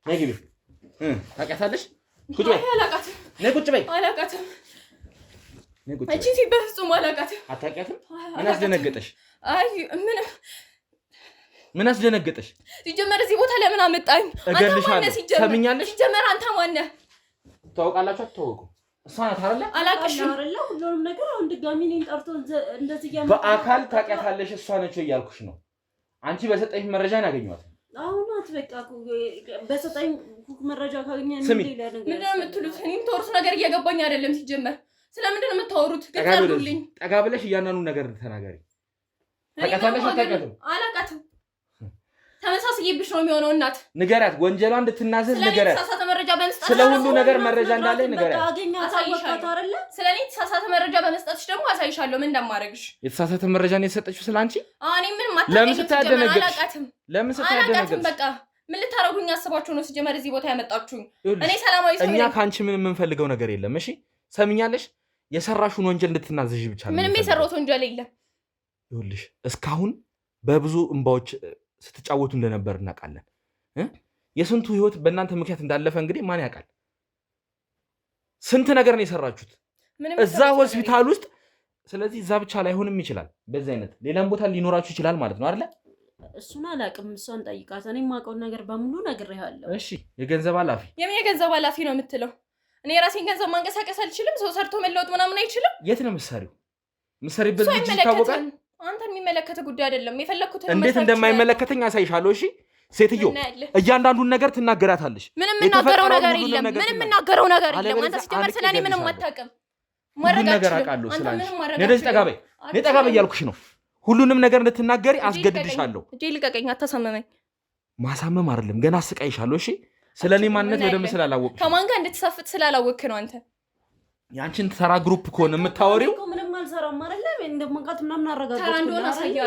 ነይ ግቢ። ታውቂያታለሽ? ቁጭ በይ። አላውቃትም። ነይ ቁጭ በይ። አላውቃትም። ነይ ቁጭ አንቺ ሲል በፍጹም አላውቃትም። አታውቂያትም? ምን አስደነገጠሽ? አይ ምን አስደነገጠሽ? ሲጀመር እዚህ ቦታ ለምን አመጣኝ? አንተ ማነህ? ሲጀመር አንተ ማነህ? ታውቃላችሁ? አትተዋወቁም? እሷ ናት አይደለ? አላውቅሽም አይደለ? ሁሉንም ነገር አሁን ድጋሚ እኔን ጠርቶ እንደዚህ ያመጣ በአካል ታውቂያታለሽ? እሷ ነች እያልኩሽ ነው። አንቺ በሰጠሽ መረጃ ያገኘኋት። አሁን አትበቃ በሰጠኝ መረጃ ካገኘን ምንድን ነው የምትሉት? እኔም ተወርሱ ነገር እየገባኝ አይደለም። ሲጀመር ስለምንድን ነው የምታወሩት? ገዛሉልኝ። ጠጋ ብለሽ እያንዳንዱ ነገር ተናገሪ። ታውቂያታለሽ? አታውቂያትም? አላውቃትም። ተመሳስዬብሽ ነው የሚሆነው። እናት ንገሪያት፣ ወንጀሏ እንድትናዘዝ ንገሪያት። የተሳሳተ መረጃ በመስጠት ስለ ሁሉ ነገር መረጃ እንዳለኝ ንገሪያት። ስለ እኔ የተሳሳተ መረጃ በመስጠትሽ ደግሞ አሳይሻለሁ ምን እንደማደርግሽ። የተሳሳተ መረጃ ነው የሰጠችው ስለ አንቺ? እኔ ምንም ለምን ስታደነግጥሽ? ለምን ስታደነግጥሽ? በቃ ምን ልታረጉኝ አስባችሁ ነው ሲጀመር እዚህ ቦታ ያመጣችሁኝ? እኔ ሰላማዊ ሰው ነኝ። እኛ ከአንቺ ምንም የምንፈልገው ነገር የለም። እሺ ሰምኛለሽ? የሰራሽውን ወንጀል እንድትናዘዥ ብቻ ነው። ምንም የሰራሁት ወንጀል የለም። ይኸውልሽ እስካሁን በብዙ እንባዎች ስትጫወቱ እንደነበር እናውቃለን። የስንቱ ህይወት በእናንተ ምክንያት እንዳለፈ እንግዲህ ማን ያውቃል? ስንት ነገር ነው የሰራችሁት እዛ ሆስፒታል ውስጥ። ስለዚህ እዛ ብቻ ላይሆንም ይችላል፣ በዚህ አይነት ሌላም ቦታ ሊኖራችሁ ይችላል ማለት ነው አይደለ? እሱን አላውቅም። እሷን ጠይቃት። እኔ የማውቀውን ነገር በሙሉ ነግሬሃለሁ። እሺ የገንዘብ ኃላፊ የምን የገንዘብ ኃላፊ ነው የምትለው? እኔ የራሴን ገንዘብ ማንቀሳቀስ አልችልም? ሰው ሰርቶ መለወጥ ምናምን አይችልም? የት ነው የምትሰሪው? የምትሰሪበት ልጅ ይታወቃል? አንተን የሚመለከተ ጉዳይ አይደለም። የፈለኩት እንዴት እንደማይመለከተኝ አሳይሻለሁ። እሺ ሴትዮ እያንዳንዱን ነገር ትናገራታለሽ። ምንም የምናገረው ነገር የለም። አንተ ሲጀመር ስለኔ ምንም አታውቅም። ነገር አውቃለሁ ስላንቺ። ነደስ ጠጋበይ ነጠጋበይ እያልኩሽ ነው። ሁሉንም ነገር እንድትናገሪ አስገድድሻለሁ። እጄ ልቀቀኝ፣ አታሳመመኝ። ማሳመም አይደለም ገና አስቀይሻለሁ። እሺ ስለኔ ማንነት በደንብ ስላላወቅሽ ከማን ጋር እንድትሳፍጥ ስላላወቅክ ነው አንተ። ያንቺን ተራ ግሩፕ ከሆነ የምታወሪው ምንም አልሰራም አይደለም። እንደማንቃት ምናምን አረጋግጥ።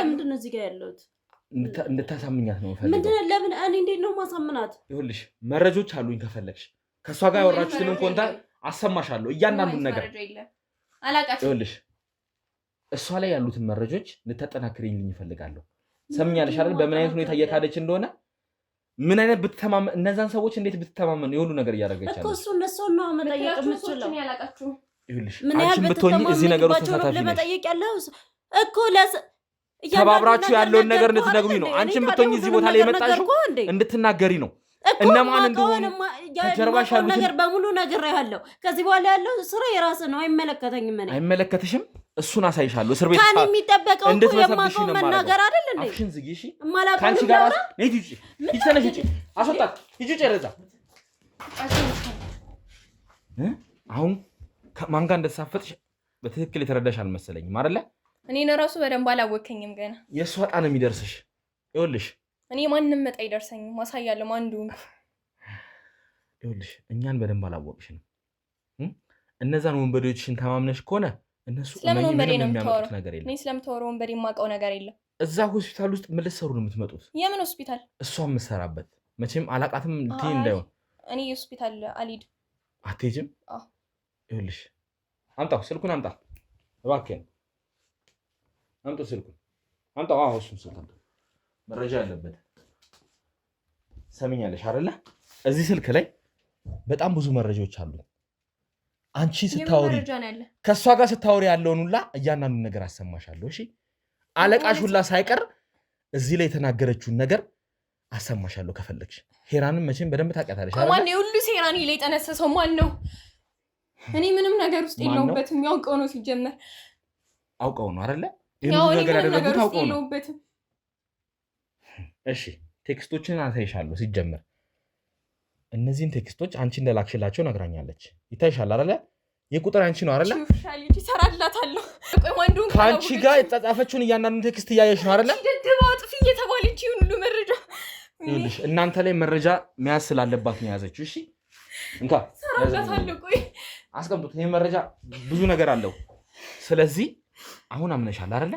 ምንድን ነው እዚህ ጋር ያለሁት? እንድታሳምኛት ነው ፈልገው። ምንድን ለምን እኔ እንዴት ነው ማሳምናት? ይኸውልሽ መረጆች አሉኝ። ከፈለግሽ ከሷ ጋር ያወራችሁትን ኮንታ አሰማሻለሁ። እያንዳንዱን ነገር ይኸውልሽ እሷ ላይ ያሉትን መረጆች ልታጠናክሪልኝ እፈልጋለሁ። ሰምኛለሽ አይደል? በምን አይነት ሁኔታ እየካደች እንደሆነ ምን አይነት ብትተማመን እነዛን ሰዎች እንዴት ብትተማመን የሁሉ ነገር እያደረገች እኮ እነሱ ነው መጠየቅ የምትችለው። ይኸውልሽ አንቺም ብትሆኚ እዚህ ነገር ውስጥ ተሳታፊ ነሽ። ለመጠየቅ ያለው እኮ ተባብራችሁ ያለውን ነገር እንድትነግሩኝ ነው። አንቺም ብትሆኚ እዚህ ቦታ ላይ የመጣሽው እንድትናገሪ ነው። እነማን እንደሆኑ ከጀርባሽ ያሉት ነገር በሙሉ ነገር ያለው ከዚህ በኋላ ያለው ስራ የራስ ነው። አይመለከተኝም። እኔ አይመለከትሽም። እሱን አሳይሻለሁ። እስር ቤት ካን የሚጠበቀው እኮ የማውቀው መናገር አይደል እንዴ? አፍሽን ዝጊ። እሺ ካንቺ ጋር ነይ ሂጂ። ይተነሽ ሂጂ። አስወጣት። ሂጂ ጨረዛ። አሁን ማን ጋር እንደተሳፈጥሽ በትክክል የተረዳሽ አልመሰለኝም አይደለ? እኔ ራሱ በደንብ አላወከኝም ገና። የእሷ ዕጣ ነው የሚደርስሽ። ይኸውልሽ እኔ ማንንም መጣ አይደርሰኝም። ማሳያለሁ አንዱ ይኸውልሽ እኛን በደንብ አላወቅሽንም። እነዛን ወንበዴዎችሽን ተማምነሽ ከሆነ እነሱ ምንም የሚያመጡት ነገር የለም። እኔ ስለምታወራው ወንበዴ የማውቀው ነገር የለም። እዛ ሆስፒታል ውስጥ ምን ልትሰሩ ነው የምትመጡት? የምን ሆስፒታል? እሷ የምትሰራበት መቼም አላቃትም ልትይ እንዳይሆን። እኔ ሆስፒታል አልሄድም። አትሄጂም? ይኸውልሽ አምጣው፣ ስልኩን አምጣ እባክህን። አምጣው ስልኩን አምጣው። እሱን ስልክ አምጣው፣ መረጃ ያለበት። ሰሚኛለሽ አይደለ? እዚህ ስልክ ላይ በጣም ብዙ መረጃዎች አሉ። አንቺ ስታወሪ ከሷ ጋር ስታወሪ ያለውን ሁላ እያንዳንዱን ነገር አሰማሻለሁ። እሺ አለቃሽ ሁላ ሳይቀር እዚህ ላይ የተናገረችውን ነገር አሰማሻለሁ ከፈለግሽ። ሄራንም መቼም በደንብ ታውቂያታለሽ አይደል? ማን ነው ሁሉ ሄራን ላይ ተነሰሰው? ማን ነው? እኔ ምንም ነገር ውስጥ የለውበትም። ያውቀው ነው ሲጀመር። አውቀው ነው አይደለ? ይሄን ነገር ያደረጉት አውቀው ነው። እሺ ቴክስቶችን አሳይሻለሁ። ሲጀመር እነዚህን ቴክስቶች አንቺ እንደላክሽላቸው ነግራኛለች። ይታይሻል አይደለ? የቁጥር አንቺ ነው አይደለ? ይሰራላታለሁ። ከአንቺ ጋር የተጻጻፈችውን እያንዳንዱን ቴክስት እያየሽ ነው አይደለ? ደደባው ጥፊ እየተባለች ሁሉ መረጃ ይኸውልሽ እናንተ ላይ መረጃ መያዝ ስላለባት ነው የያዘችው። እሺ እንካ ሰራላታለሁ። ቆይ አስቀምጡት። ይሄ መረጃ ብዙ ነገር አለው። ስለዚህ አሁን አምነሻል አይደለ?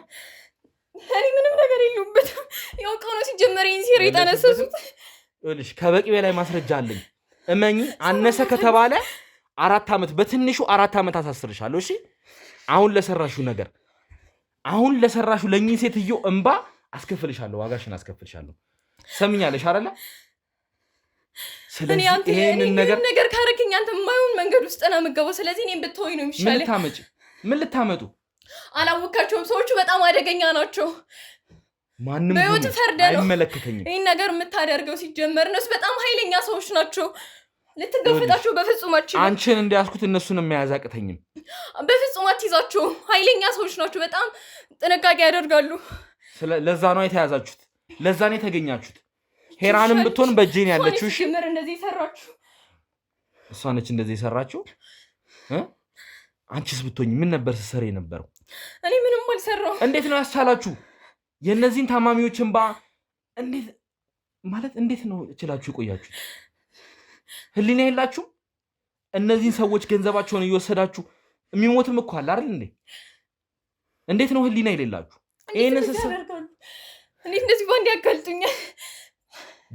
እኔ ምንም ነገር የለውበትም። ያውቀው ነው ሲጀመር ይሄን ሲሪ ተነሰሱት። ይኸውልሽ ከበቂ በላይ ማስረጃ አለኝ። እመኚ አነሰ ከተባለ 4 ዓመት በትንሹ 4 ዓመት አሳስርሻለሁ። እሺ አሁን ለሰራሽው ነገር አሁን ለሰራሽው ለኚህ ሴትዮ እንባ አስከፍልሻለሁ፣ ዋጋሽን አስከፍልሻለሁ። ሰምኛለሽ አይደለ? ስለዚህ ይሄንን ነገር ካረከኝ አንተ የማይሆን መንገድ ውስጥ ነው የምገባው። ስለዚህ እኔም ብትሆይ ነው የሚሻለው። ምን ልታመጡ? አላወቃቸውም። ሰዎቹ በጣም አደገኛ ናቸው። ማንም በህይወት ፈርደ ነው አይመለከተኝም። ይሄን ነገር የምታደርገው ሲጀመር እነሱ በጣም ኃይለኛ ሰዎች ናቸው። ልትገፍታቸው በፍጹም አትችልም። አንቺን እንዲያስኩት እነሱን መያዝ አቅተኝም። በፍጹም አትይዛቸው። ኃይለኛ ሰዎች ናቸው። በጣም ጥንቃቄ ያደርጋሉ። ለዛ ነው የተያዛችሁት። ለዛ ነው የተገኛችሁት። ሄራንም ብትሆን በእጄ ነው ያለችው። እሺ እንደዚህ ሰራችሁ። እሷ ነች እንደዚህ የሰራችው። አንቺስ ብትሆኝ ምን ነበር ስትሰሪ የነበረው? እኔ ምንም አልሰራሁም። እንዴት ነው ያስቻላችሁ? የእነዚህን ታማሚዎች እንባ እንዴት ነው እችላችሁ የቆያችሁት? ህሊና የላችሁ? እነዚህን ሰዎች ገንዘባቸውን እየወሰዳችሁ የሚሞትም እኮ አለ አይደል እንዴ? እንዴት ነው ህሊና የሌላችሁ? እንዴት እንደዚህ ባንድ ያጋልጡኛል?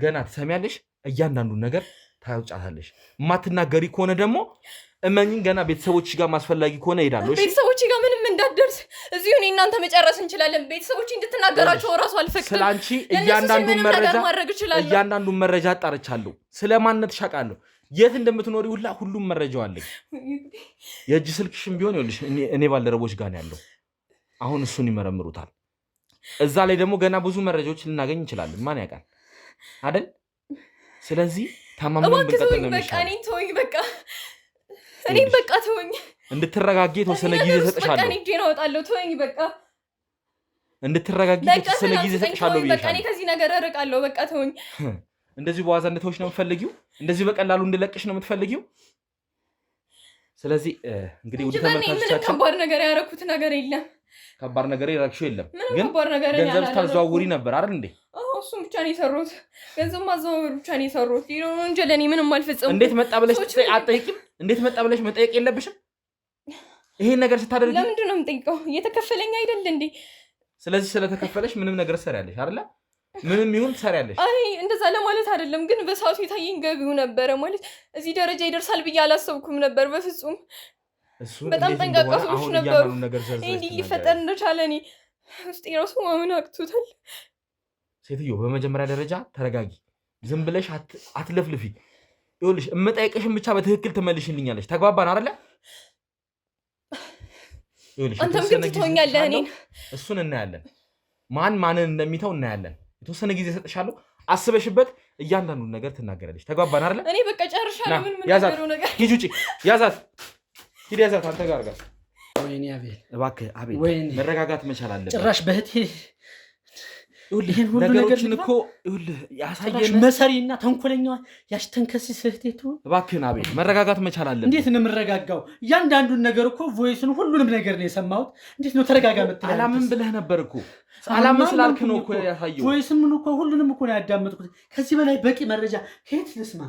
ገና ትሰሚያለሽ። እያንዳንዱን ነገር ታውጫታለሽ። የማትናገሪ ከሆነ ደግሞ እመኝን ገና ቤተሰቦች ጋር ማስፈላጊ ከሆነ እሄዳለሁ። እሺ ቤተሰቦች ጋር ምንም እንዳትደርስ እዚሁ እኔ እናንተ መጨረስ እንችላለን። ቤተሰቦች እንድትናገራቸው እራሱ አልፈቅድም። ስላንቺ እያንዳንዱን መረጃ አጣርቻለሁ። ስለማንነትሽ አውቃለሁ። የት እንደምትኖሪ ሁላ ሁሉም መረጃው አለኝ። የእጅ ስልክሽም ቢሆን ይኸውልሽ እኔ ባልደረቦች ጋር ነው ያለው። አሁን እሱን ይመረምሩታል። እዛ ላይ ደግሞ ገና ብዙ መረጃዎች ልናገኝ እንችላለን። ማን ያውቃል አይደል? ስለዚህ ታማምነን ብንቀጥል ነው የሚሻለው። እኔም በቃ ተወኝ። እንድትረጋጊ የተወሰነ ጊዜ ሰጥሻለሁ። በቃ እጄን አወጣለሁ። ተወኝ በቃ። እንድትረጋጊ ለተወሰነ ጊዜ ሰጥሻለሁ ብዬሻለሁ። በቃ እኔ ከዚህ ነገር እርቃለሁ። በቃ ተውኝ። እንደዚህ በዋዛ እንድትወሽ ነው የምትፈልጊው? እንደዚህ በቀላሉ እንድለቅሽ ነው የምትፈልጊው? ስለዚህ እንግዲህ ወደ ተመልካቾቻችን ምንም ከባድ ነገር ያደረኩት ነገር የለም። ከባድ ነገር ያደረግሽው የለም። ግን ገንዘብ ታዘዋውሪ ነበር አይደል እንዴ? እሱም ብቻ ነው የሰሩት። ገንዘብ ማዘዋወር ብቻ ነው የሰሩት። ይሄን ወንጀል እኔ ምንም አልፈጸምኩም። እንዴት መጣ ብለሽ አትጠይቂም? እንዴት መጣ ብለሽ መጠየቅ የለብሽም? ይሄን ነገር ስታደርጊ ለምንድን ነው የምጠይቀው? እየተከፈለኝ አይደል እንዴ? ስለዚህ ስለተከፈለሽ ምንም ነገር ትሰሪያለሽ አይደል? ምንም ይሁን ትሰሪያለሽ። አይ እንደዛ ለማለት አይደለም፣ ግን በሰዓቱ የታየኝ ገቢው ነበረ ማለት እዚህ ደረጃ ይደርሳል ብዬ አላሰብኩም ነበር በፍጹም። በጣም ጠንቃቃ ሰዎች ነበሩ። እንዲህ ሊፈጠር እንደቻለ እኔ ውስጤ ራሱ ማመን አቅቶታል። ሴትዮ በመጀመሪያ ደረጃ ተረጋጊ። ዝም ብለሽ አትለፍልፊ። ይኸውልሽ እምጠይቅሽን ብቻ በትክክል ትመልሽልኛለሽ። ተግባባን አይደለ? ይኸውልሽ አንተም ግን ትተውኛለህ እኔን። እሱን እናያለን። ማንን እንደሚተው እናያለን። የተወሰነ ጊዜ ሰጥሻለሁ። አስበሽበት እያንዳንዱን ነገር ትናገራለሽ። ተግባባን አይደለ? እኔ በቃ ጨርሻለሁ። ምን ነገር ሂጂ ውጪ። ያዛት፣ ሂድ ያዛት። አንተ ጋር ወይኔ አቤል፣ እባክህ አቤል፣ መረጋጋት መቻል አለብህ። ጭራሽ በህቴ ይሄን ሁሉ ነገር እኮ ያሳየን መሰሪና ተንኮለኛዋ ያሽ ተንከሲስ እህቴ ትሁን። እባክህን አቤል መረጋጋት መቻል አለብህ። እንዴት ነው የምረጋጋው? እያንዳንዱን ነገር እኮ ቮይሱን ሁሉንም ነገር ነው የሰማሁት። እንዴት ነው ተረጋጋ የምትለው? አላምን ብለህ ነበር እኮ አላምን ስላልክ ነው እኮ ያሳየው። ቮይስም እኮ ሁሉንም እኮ ነው ያዳመጥኩት። ከዚህ በላይ በቂ መረጃ ከየት ልስማ?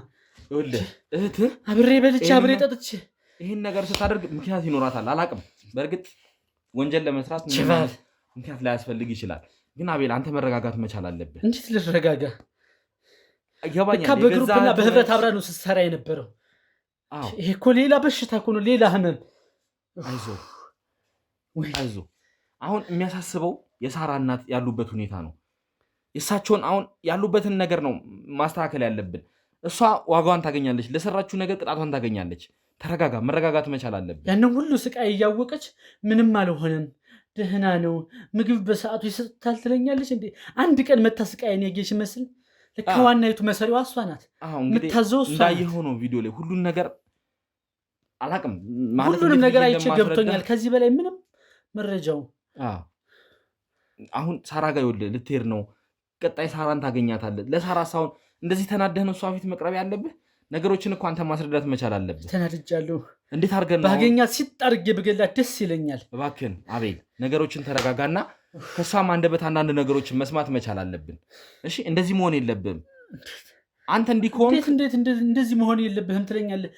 ይኸውልህ እህትህ አብሬ በልቼ አብሬ ጠጥቼ ይሄን ነገር ስታደርግ ምክንያት ይኖራታል። አላቅም። በእርግጥ ወንጀል ለመስራት ምክንያት ላያስፈልግ ይችላል። ግን አቤል አንተ መረጋጋት መቻል አለብህ። እንዴት ልረጋጋ? በግሩፕና በህብረት አብራ ነው ስትሰራ የነበረው። ይሄ እኮ ሌላ በሽታ እኮ ነው፣ ሌላ ህመም። አይዞህ። አሁን የሚያሳስበው የሳራ እናት ያሉበት ሁኔታ ነው። የእሳቸውን አሁን ያሉበትን ነገር ነው ማስተካከል ያለብን። እሷ ዋጋዋን ታገኛለች፣ ለሰራችው ነገር ቅጣቷን ታገኛለች። ተረጋጋ፣ መረጋጋት መቻል አለብን። ያንን ሁሉ ስቃይ እያወቀች ምንም አልሆነም ደህና ነው ምግብ በሰዓቱ ይሰጣል ትለኛለች እንዴ? አንድ ቀን መታ ስቃይን ያየሽ መስል ለካ ዋናይቱ መሰሪዋ እሷ ናት። የምታዘው እሷ እንዳየኸው ነው ቪዲዮ ላይ ሁሉን ነገር አላቅም ማለት ሁሉንም ነገር አይቼ ገብቶኛል። ከዚህ በላይ ምንም መረጃው አሁን ሳራ ጋር ይኸውልህ ልትሄድ ነው። ቀጣይ ሳራን ታገኛታለህ። ለሳራ ሳይሆን እንደዚህ ተናደህ ነው እሷ ፊት መቅረብ ያለብህ። ነገሮችን እኮ አንተ ማስረዳት መቻል አለብህ። ተናድጃለሁ። እንዴት አድርገን ነው ባገኛት ሲጣርጌ ብገላት ደስ ይለኛል። እባክህን አቤል ነገሮችን ተረጋጋና ከሷም አንደበት አንዳንድ ነገሮችን መስማት መቻል አለብን። እሺ እንደዚህ መሆን የለብህም። አንተ እንዲህ ከሆነ እንዴት እንደዚህ መሆን የለብህም ትለኛለህ?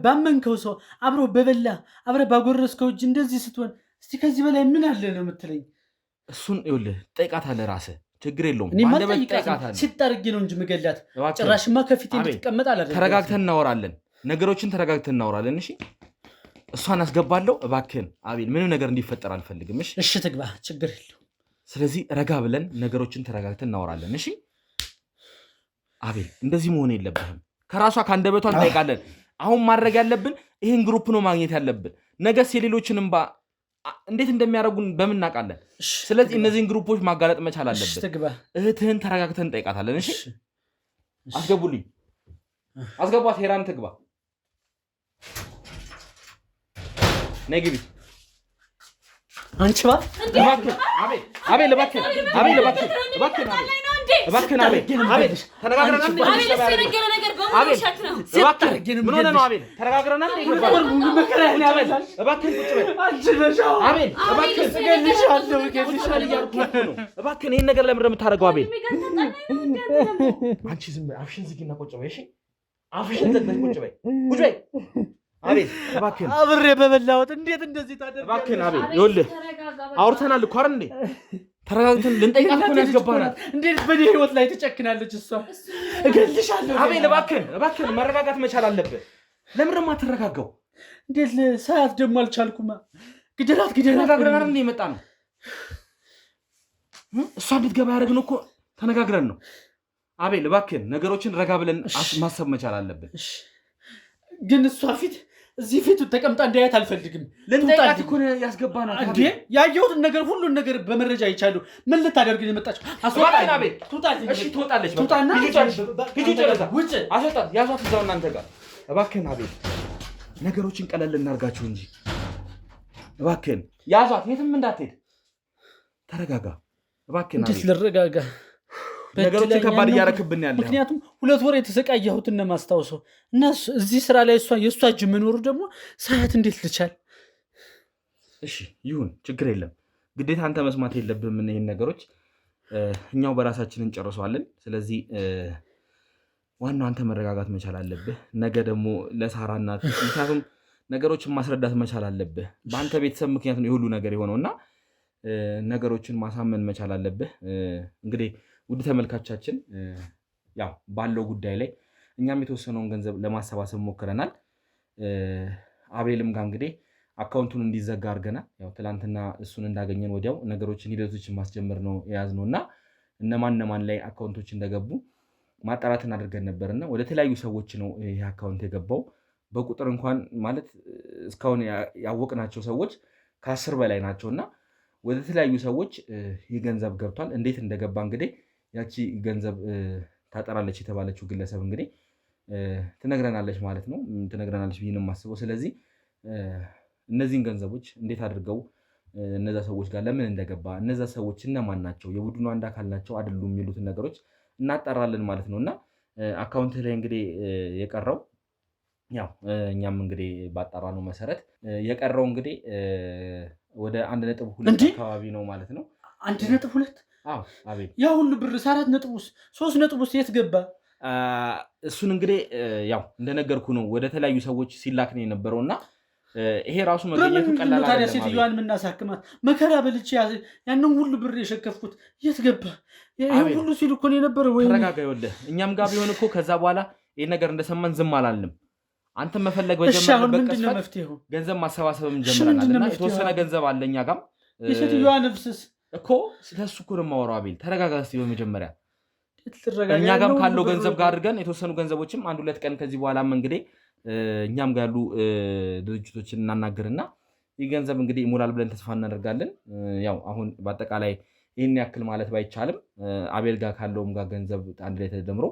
ባመንከው ሰው አብሮ በበላ አብረ ባጎረስከው እጅ እንደዚህ ስትሆን እስቲ ከዚህ በላይ ምን አለ ነው የምትለኝ? እሱን ይኸውልህ ጠይቃታለህ ራስህ። ችግር የለውም። ሲጣርጌ ነው እንጂ ምገላት ጭራሽማ ከፊት እንድትቀመጥ አላደረግም። ተረጋግተን እናወራለን፣ ነገሮችን ተረጋግተን እናወራለን። እሺ እሷን አስገባለሁ። እባክህን አቤል ምንም ነገር እንዲፈጠር አልፈልግም። እሺ ትግባ፣ ችግር የለውም። ስለዚህ ረጋ ብለን ነገሮችን ተረጋግተን እናወራለን። እሺ አቤል እንደዚህ መሆን የለብህም። ከራሷ ከአንደበቷ እንጠይቃለን። አሁን ማድረግ ያለብን ይህን ግሩፕ ነው ማግኘት ያለብን። ነገስ የሌሎችንም እንዴት እንደሚያደርጉን በምን እናውቃለን? ስለዚህ እነዚህን ግሩፖች ማጋለጥ መቻል አለብን። እህትህን ተረጋግተን እንጠይቃታለን። እሺ አስገቡልኝ፣ አስገቧት። ሄራን ትግባ፣ ነይ ግቢ። አንቺ ባ አቤል አቤል እባክህን አቤል እባክህን እባክህን እባክህን አቤል አቤል ተነጋግረናል። ምን ሆነህ ነው አቤል? ተነጋግረናል። እባክህን ቁጭ በል አቤል እባክህን ይህን ነገር ለምንድን ነው የምታደርገው አቤል? አንቺ ዝም በይ፣ አፍሽን ዝጊና ቁጭ በይ። እሺ አፍሽን ዘግተሽ ቁጭ በይ፣ ቁጭ በይ አቤል እባክህን። አብሬ በበላሁት እንዴት እንደዚህ ታደርጋለህ? እባክህን አቤል ይኸውልህ አውርተናል እኮ አይደል እንዴ? ተረጋግተን ልንጠይቃት እኮ ነው ያስገባናል። እንዴት በኔ ህይወት ላይ ተጨክናለች እሷ? እገልሻለሁ አቤል እባክህን መረጋጋት መቻል አለብህ። ለምን ደግሞ አትረጋጋው? እንዴት ሰዓት ደግሞ አልቻልኩማ። ግደላት ተነጋግረናል እንዴ? የመጣ ነው እሷ እንድትገባ ያደረግነው እኮ ተነጋግረን ነው። አቤል እባክህን ነገሮችን ረጋ ብለን ማሰብ መቻል አለብን። ግን እሷ ፊት እዚህ ፊቱ ተቀምጣ እንዳያት አልፈልግም። ልንጠይቃት እኮ ያስገባናል እንዴ? ያየሁትን ነገር ሁሉን ነገር በመረጃ ይቻሉ። ምን ልታደርግ ነው የመጣችው? አስወጣኝ አቤል። እሺ ትወጣለች። ትወጣና ሂጂ ጨረዛ ውጭ አስወጣት። ያዟት እዛው እናንተ ጋር። እባክህን አቤል ነገሮችን ቀለል እናርጋችሁ እንጂ እባክህን ያዟት፣ የትም እንዳትሄድ። ተረጋጋ እባክህ። እንዴት ልረጋጋ? ነገሮችን ከባድ እያደረክብን ያለ። ምክንያቱም 2 ወር የተሰቃየሁትን ነው የማስታውሰው እና እዚህ ስራ ላይ የእሷ እጅ መኖሩ ደግሞ ሳያት እንዴት ልቻል? እሺ ይሁን ችግር የለም። ግዴታ አንተ መስማት የለብህም ይሄን ነገሮች እኛው በራሳችን እንጨርሰዋለን። ስለዚህ ዋናው አንተ መረጋጋት መቻል አለብህ። ነገ ደግሞ ለሳራ እናት ምክንያቱም ነገሮችን ማስረዳት መቻል አለብህ። በአንተ ቤተሰብ ምክንያት ነው የሁሉ ነገር የሆነውና ነገሮችን ማሳመን መቻል አለብህ። እንግዲህ ውድ ተመልካቻችን ያው ባለው ጉዳይ ላይ እኛም የተወሰነውን ገንዘብ ለማሰባሰብ ሞክረናል። አቤልም ጋር እንግዲህ አካውንቱን እንዲዘጋ አድርገናል። ያው ትላንትና እሱን እንዳገኘን ወዲያው ነገሮችን ሂደቶችን ማስጀመር ነው የያዝነው እና እነማን ላይ አካውንቶች እንደገቡ ማጣራትን አድርገን ነበርና ወደ ተለያዩ ሰዎች ነው ይህ አካውንት የገባው። በቁጥር እንኳን ማለት እስካሁን ያወቅናቸው ሰዎች ከ10 በላይ ናቸው እና ወደ ተለያዩ ሰዎች ይህ ገንዘብ ገብቷል። እንዴት እንደገባ እንግዲህ ያቺ ገንዘብ ታጠራለች የተባለችው ግለሰብ እንግዲህ ትነግረናለች ማለት ነው። ትነግረናለች ብዬ ነው የማስበው። ስለዚህ እነዚህን ገንዘቦች እንዴት አድርገው እነዛ ሰዎች ጋር ለምን እንደገባ እነዛ ሰዎች እነማን ናቸው፣ የቡድኑ አንድ አካል ናቸው አይደሉም የሚሉትን ነገሮች እናጣራለን ማለት ነው እና አካውንት ላይ እንግዲህ የቀረው ያው እኛም እንግዲህ ባጣራነው መሰረት የቀረው እንግዲህ ወደ 1.2 አካባቢ ነው ማለት ነው። 1.2? አዎ አቤት። ያ ሁሉ ብር 3 የት ገባ? እሱን እንግዲህ ያው እንደነገርኩ ነው ወደ ተለያዩ ሰዎች ሲላክ ነው የነበረውና ይሄ ራሱ መገኘቱ ቀላል አይደለም። ታዲያ ሴትዮዋን የምናሳክማት መከራ በልቼ ያንን ሁሉ ብር የሸከፍኩት የት ገባ? ይሄ ሁሉ ሲል እኮ ነው የነበረው። ወይ ተረጋጋ። ይኸውልህ እኛም ጋር ቢሆን እኮ ከዛ በኋላ ይሄን ነገር እንደሰማን ዝም አላልንም። አንተ መፈለግ በጀመረበት መፍትሄው ገንዘብ ማሰባሰብም ጀምረናልና የተወሰነ ገንዘብ አለ እኛ ጋርም። የሴትዮዋ ነፍስስ እኮ ስለሱ እኮ ነው የማወራው። አቤል ተረጋጋ እስኪ በመጀመሪያ። እኛ ጋርም ካለው ገንዘብ ጋር አድርገን የተወሰኑ ገንዘቦችም 1-2 ቀን ከዚህ በኋላም እንግዲህ እኛም ጋር ያሉ ድርጅቶችን እናናገርና ይህ ገንዘብ እንግዲህ ይሞላል ብለን ተስፋ እናደርጋለን። ያው አሁን በአጠቃላይ ይህን ያክል ማለት ባይቻልም አቤል ጋር ካለውም ጋር ገንዘብ አንድ ላይ ተደምሮ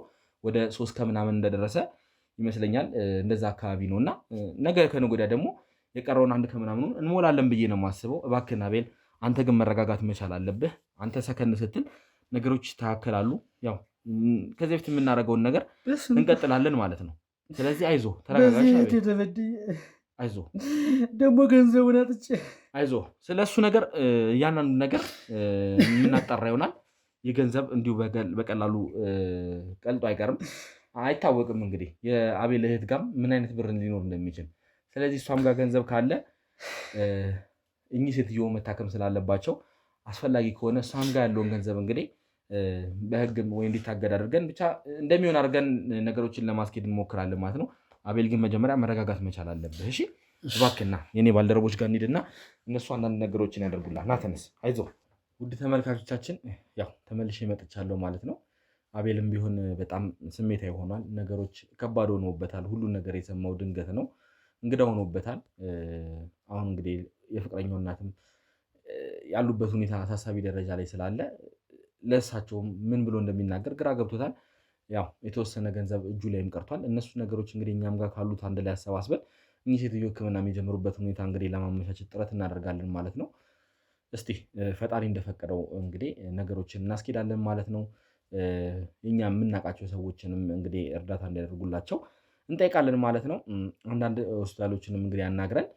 ወደ 3 ከምናምን እንደደረሰ ይመስለኛል። እንደዛ አካባቢ ነው እና ነገ ከነገ ወዲያ ደግሞ የቀረውን 1 ከምናምኑ እንሞላለን ብዬ ነው የማስበው። እባክህን አቤል አንተ ግን መረጋጋት መቻል አለብህ። አንተ ሰከን ስትል ነገሮች ይስተካከላሉ። ያው ከዚህ በፊት የምናደርገውን ነገር እንቀጥላለን ማለት ነው። ስለዚህ አይዞህ ተረጋጋሽ። አይዞህ ደግሞ ገንዘቡን አጥቼ አይዞህ። ስለሱ ነገር እያንዳንዱ ነገር የምናጣራ ይሆናል። የገንዘብ እንዲሁ በቀላሉ ቀልጦ አይቀርም፣ አይታወቅም። እንግዲህ የአቤል እህት ጋር ምን አይነት ብር ሊኖር እንደሚችል ስለዚህ እሷም ጋር ገንዘብ ካለ እኚህ ሴትዮ መታከም ስላለባቸው አስፈላጊ ከሆነ እሷም ጋር ያለውን ገንዘብ እንግዲህ በህግም ወይ እንዲታገድ አድርገን ብቻ እንደሚሆን አድርገን ነገሮችን ለማስኬድ እንሞክራለን ማለት ነው። አቤል ግን መጀመሪያ መረጋጋት መቻል አለብህ። እሺ እባክህና የኔ ባልደረቦች ጋር እንሂድና እነሱ አንዳንድ ነገሮችን ያደርጉልሃል። ና ተነስ፣ አይዞህ። ውድ ተመልካቾቻችን ያው ተመልሼ መጥቻለሁ ማለት ነው። አቤልም ቢሆን በጣም ስሜታዊ ሆኗል። ነገሮች ከባድ ሆኖበታል። ሁሉን ነገር የሰማው ድንገት ነው፣ እንግዳ ሆኖበታል። አሁን እንግዲህ የፍቅረኛው እናትም ያሉበት ሁኔታ አሳሳቢ ደረጃ ላይ ስላለ ለእሳቸውም ምን ብሎ እንደሚናገር ግራ ገብቶታል። ያው የተወሰነ ገንዘብ እጁ ላይም ቀርቷል። እነሱ ነገሮች እንግዲህ እኛም ጋር ካሉት አንድ ላይ አሰባስበን እኚህ ሴትዮ ሕክምና የሚጀምሩበት ሁኔታ እንግዲህ ለማመቻቸት ጥረት እናደርጋለን ማለት ነው። እስቲ ፈጣሪ እንደፈቀደው እንግዲህ ነገሮችን እናስኬዳለን ማለት ነው። እኛ የምናውቃቸው ሰዎችንም እንግዲህ እርዳታ እንዲያደርጉላቸው እንጠይቃለን ማለት ነው። አንዳንድ ሆስፒታሎችንም እንግዲህ አናግረን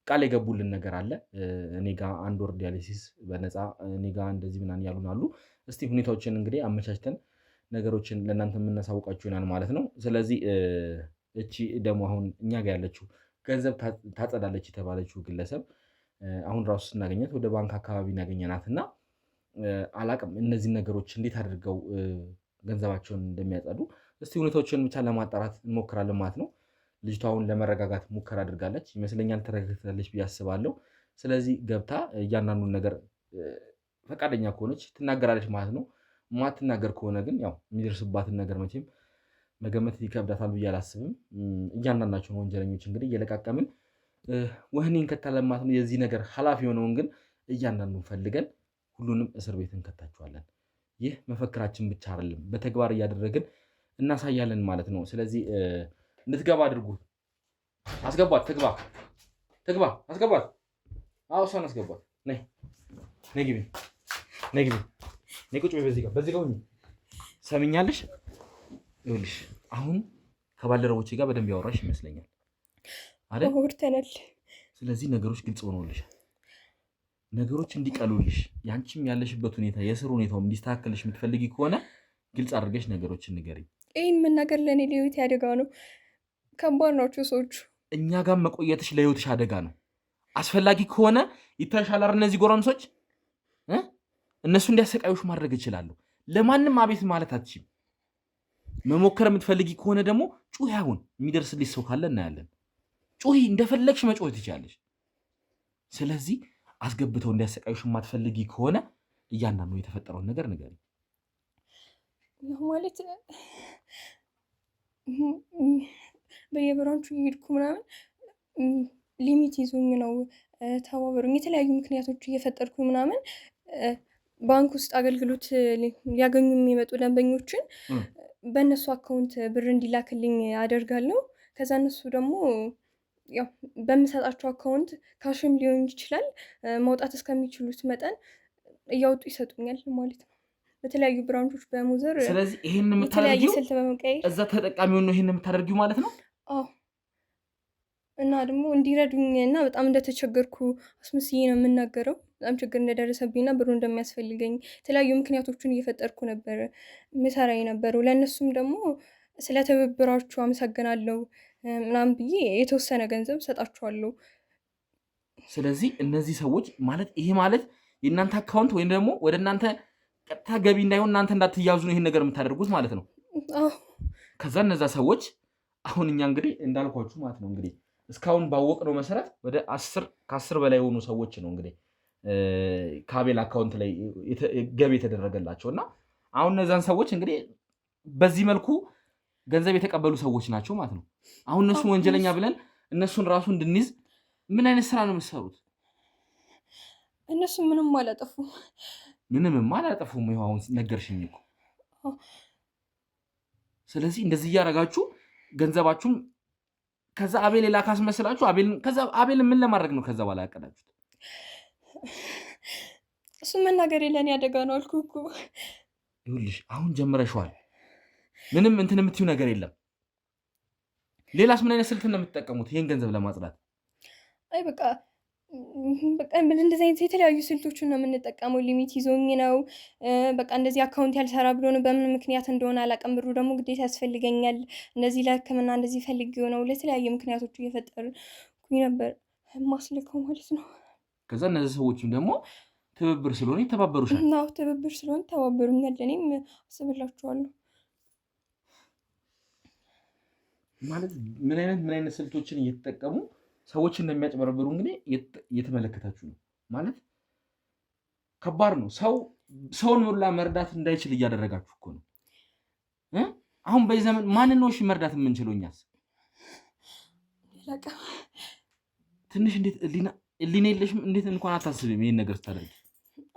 ቃል የገቡልን ነገር አለ። እኔ ጋ 1 ወር ዲያሊሲስ በነፃ እኔ ጋ እንደዚህ ምናምን ያሉን አሉ። እስቲ ሁኔታዎችን እንግዲህ አመቻችተን ነገሮችን ለእናንተ የምናሳውቃችሁ ይሆናል ማለት ነው። ስለዚህ እቺ ደግሞ አሁን እኛ ጋ ያለችው ገንዘብ ታጸዳለች የተባለችው ግለሰብ አሁን ራሱ ስናገኘት ወደ ባንክ አካባቢ እናገኘናት እና አላቅም እነዚህ ነገሮች እንዴት አድርገው ገንዘባቸውን እንደሚያጸዱ እስቲ ሁኔታዎችን ብቻ ለማጣራት እንሞክራለን ማለት ነው። ልጅቷውን ለመረጋጋት ሙከራ አድርጋለች ይመስለኛል፣ ተረጋግታለች ብዬ አስባለሁ። ስለዚህ ገብታ እያንዳንዱን ነገር ፈቃደኛ ከሆነች ትናገራለች ማለት ነው። ማትናገር ከሆነ ግን ያው የሚደርስባትን ነገር መቼም መገመት ይከብዳታል ብዬ አላስብም። እያንዳንዳቸውን ወንጀለኞች እንግዲህ እየለቃቀምን ወህኒ እንከታለን ማለት ነው። የዚህ ነገር ኃላፊ የሆነውን ግን እያንዳንዱን ፈልገን ሁሉንም እስር ቤት እንከታቸዋለን። ይህ መፈክራችን ብቻ አይደለም፣ በተግባር እያደረግን እናሳያለን ማለት ነው። ስለዚህ እንድትገባ አድርጉ። አስገቧት፣ ትግባ፣ አስገቧት። አዎ እሷን አስገቧት። ነይ ግቢ ነይ ቁጭ በይ በዚህ ጋር ሰምኛለሽ። ይኸውልሽ አሁን ከባልደረቦቼ ጋር በደንብ ያወራሽ ይመስለኛል አይደል? አውርተናል። ስለዚህ ነገሮች ግልጽ ሆነውልሻል። ነገሮች እንዲቀሉልሽ ያንቺም ያለሽበት ሁኔታ የስሩ ሁኔታውም እንዲስተካከልሽ የምትፈልጊ ከሆነ ግልጽ አድርገሽ ነገሮችን ንገሪኝ። ይህን መናገር ለእኔ ለህይወቴ አደጋ ነው። ከባድ ናቸው ሰዎቹ። እኛ ጋር መቆየትሽ ለህይወትሽ አደጋ ነው። አስፈላጊ ከሆነ ይታሻላል። እነዚህ ጎረምሶች እነሱ እንዲያሰቃዩሽ ማድረግ እችላለሁ። ለማንም አቤት ማለት አትችይም። መሞከር የምትፈልጊ ከሆነ ደግሞ ጩሂ። አሁን የሚደርስልሽ ሰው ካለ እናያለን። ጩሂ፣ እንደፈለግሽ መጮህ ትችላለሽ። ስለዚህ አስገብተው እንዲያሰቃዩሽ የማትፈልጊ ከሆነ እያንዳንዱ የተፈጠረውን ነገር ንገሪኝ። ማለት በየብራንቹ እየሄድኩ ምናምን ሊሚት ይዞኝ ነው ተባበሩኝ። የተለያዩ ምክንያቶች እየፈጠርኩ ምናምን ባንክ ውስጥ አገልግሎት ሊያገኙ የሚመጡ ደንበኞችን በእነሱ አካውንት ብር እንዲላክልኝ አደርጋለሁ። ከዛ እነሱ ደግሞ ያው በምሰጣቸው አካውንት ካሽም ሊሆን ይችላል መውጣት እስከሚችሉት መጠን እያወጡ ይሰጡኛል ማለት ነው፣ በተለያዩ ብራንቾች በሙዘር። ስለዚህ ይሄን የምታደርጊው ስልት በመቀየር እዛ ተጠቃሚውን ነው ይሄን የምታደርጊው ማለት ነው? አዎ። እና ደግሞ እንዲረዱኝ እና በጣም እንደተቸገርኩ አስመስዬ ነው የምናገረው። በጣም ችግር እንደደረሰብኝና ብሩ እንደሚያስፈልገኝ የተለያዩ ምክንያቶችን እየፈጠርኩ ነበር ምሰራ የነበረው። ለእነሱም ደግሞ ስለ ትብብራችሁ አመሰግናለሁ ምናምን ብዬ የተወሰነ ገንዘብ ሰጣችኋለሁ። ስለዚህ እነዚህ ሰዎች ማለት ይሄ ማለት የእናንተ አካውንት ወይም ደግሞ ወደ እናንተ ቀጥታ ገቢ እንዳይሆን እናንተ እንዳትያዙ ነው ይሄን ነገር የምታደርጉት ማለት ነው? ከዛ እነዛ ሰዎች አሁን እኛ እንግዲህ እንዳልኳችሁ ማለት ነው እንግዲህ እስካሁን ባወቅነው መሰረት ወደ 10 በላይ የሆኑ ሰዎች ነው እንግዲህ ከአቤል አካውንት ላይ ገቢ የተደረገላቸው እና አሁን እነዛን ሰዎች እንግዲህ በዚህ መልኩ ገንዘብ የተቀበሉ ሰዎች ናቸው ማለት ነው። አሁን እነሱ ወንጀለኛ ብለን እነሱን ራሱ እንድንይዝ ምን አይነት ስራ ነው የምትሰሩት? እነሱ ምንም አላጠፉም። ምንም አላጠፉም። ይኸው አሁን ነገርሽኝ እኮ። ስለዚህ እንደዚህ እያደረጋችሁ ገንዘባችሁም ከዛ አቤል ሌላ ካስመስላችሁ አቤል ምን ለማድረግ ነው ከዛ በኋላ ያቀዳችሁት? እሱ መናገር የለኔ አደጋ ነው አልኩህ እኮ። ይኸውልሽ አሁን ጀምረሽዋል። ምንም እንትን የምትይው ነገር የለም። ሌላስ ምን አይነት ስልት ነው የምትጠቀሙት ይሄን ገንዘብ ለማጽዳት? አይ በቃ እንደዚህ አይነት የተለያዩ ስልቶችን ነው የምንጠቀመው። ሊሚት ይዞኝ ነው በቃ እንደዚህ አካውንት ያልሰራ ብሎ ነው። በምን ምክንያት እንደሆነ አላውቅም። ብሩ ደግሞ ግዴታ ያስፈልገኛል። እንደዚህ ለሕክምና እንደዚህ ፈልጌው ነው። ለተለያየ ምክንያቶች እየፈጠርኩኝ ነበር ማስልከው ማለት ነው። ከዛ እነዚህ ሰዎችም ደግሞ ትብብር ስለሆነ ይተባበሩሻል። አዎ ትብብር ስለሆነ ተባበሩኛል። እኔም አስብላችኋለሁ። ማለት ምን አይነት ስልቶችን እየተጠቀሙ ሰዎችን እንደሚያጭበረብሩ እንግዲህ እየተመለከታችሁ ነው። ማለት ከባድ ነው። ሰውን ሁላ መርዳት እንዳይችል እያደረጋችሁ እኮ ነው። አሁን በዚህ ዘመን ማንን ነው መርዳት የምንችለው? እኛስ ትንሽ እንዴት እሊና የለሽም? እንዴት እንኳን አታስብም ይሄን ነገር ስታደርጊ?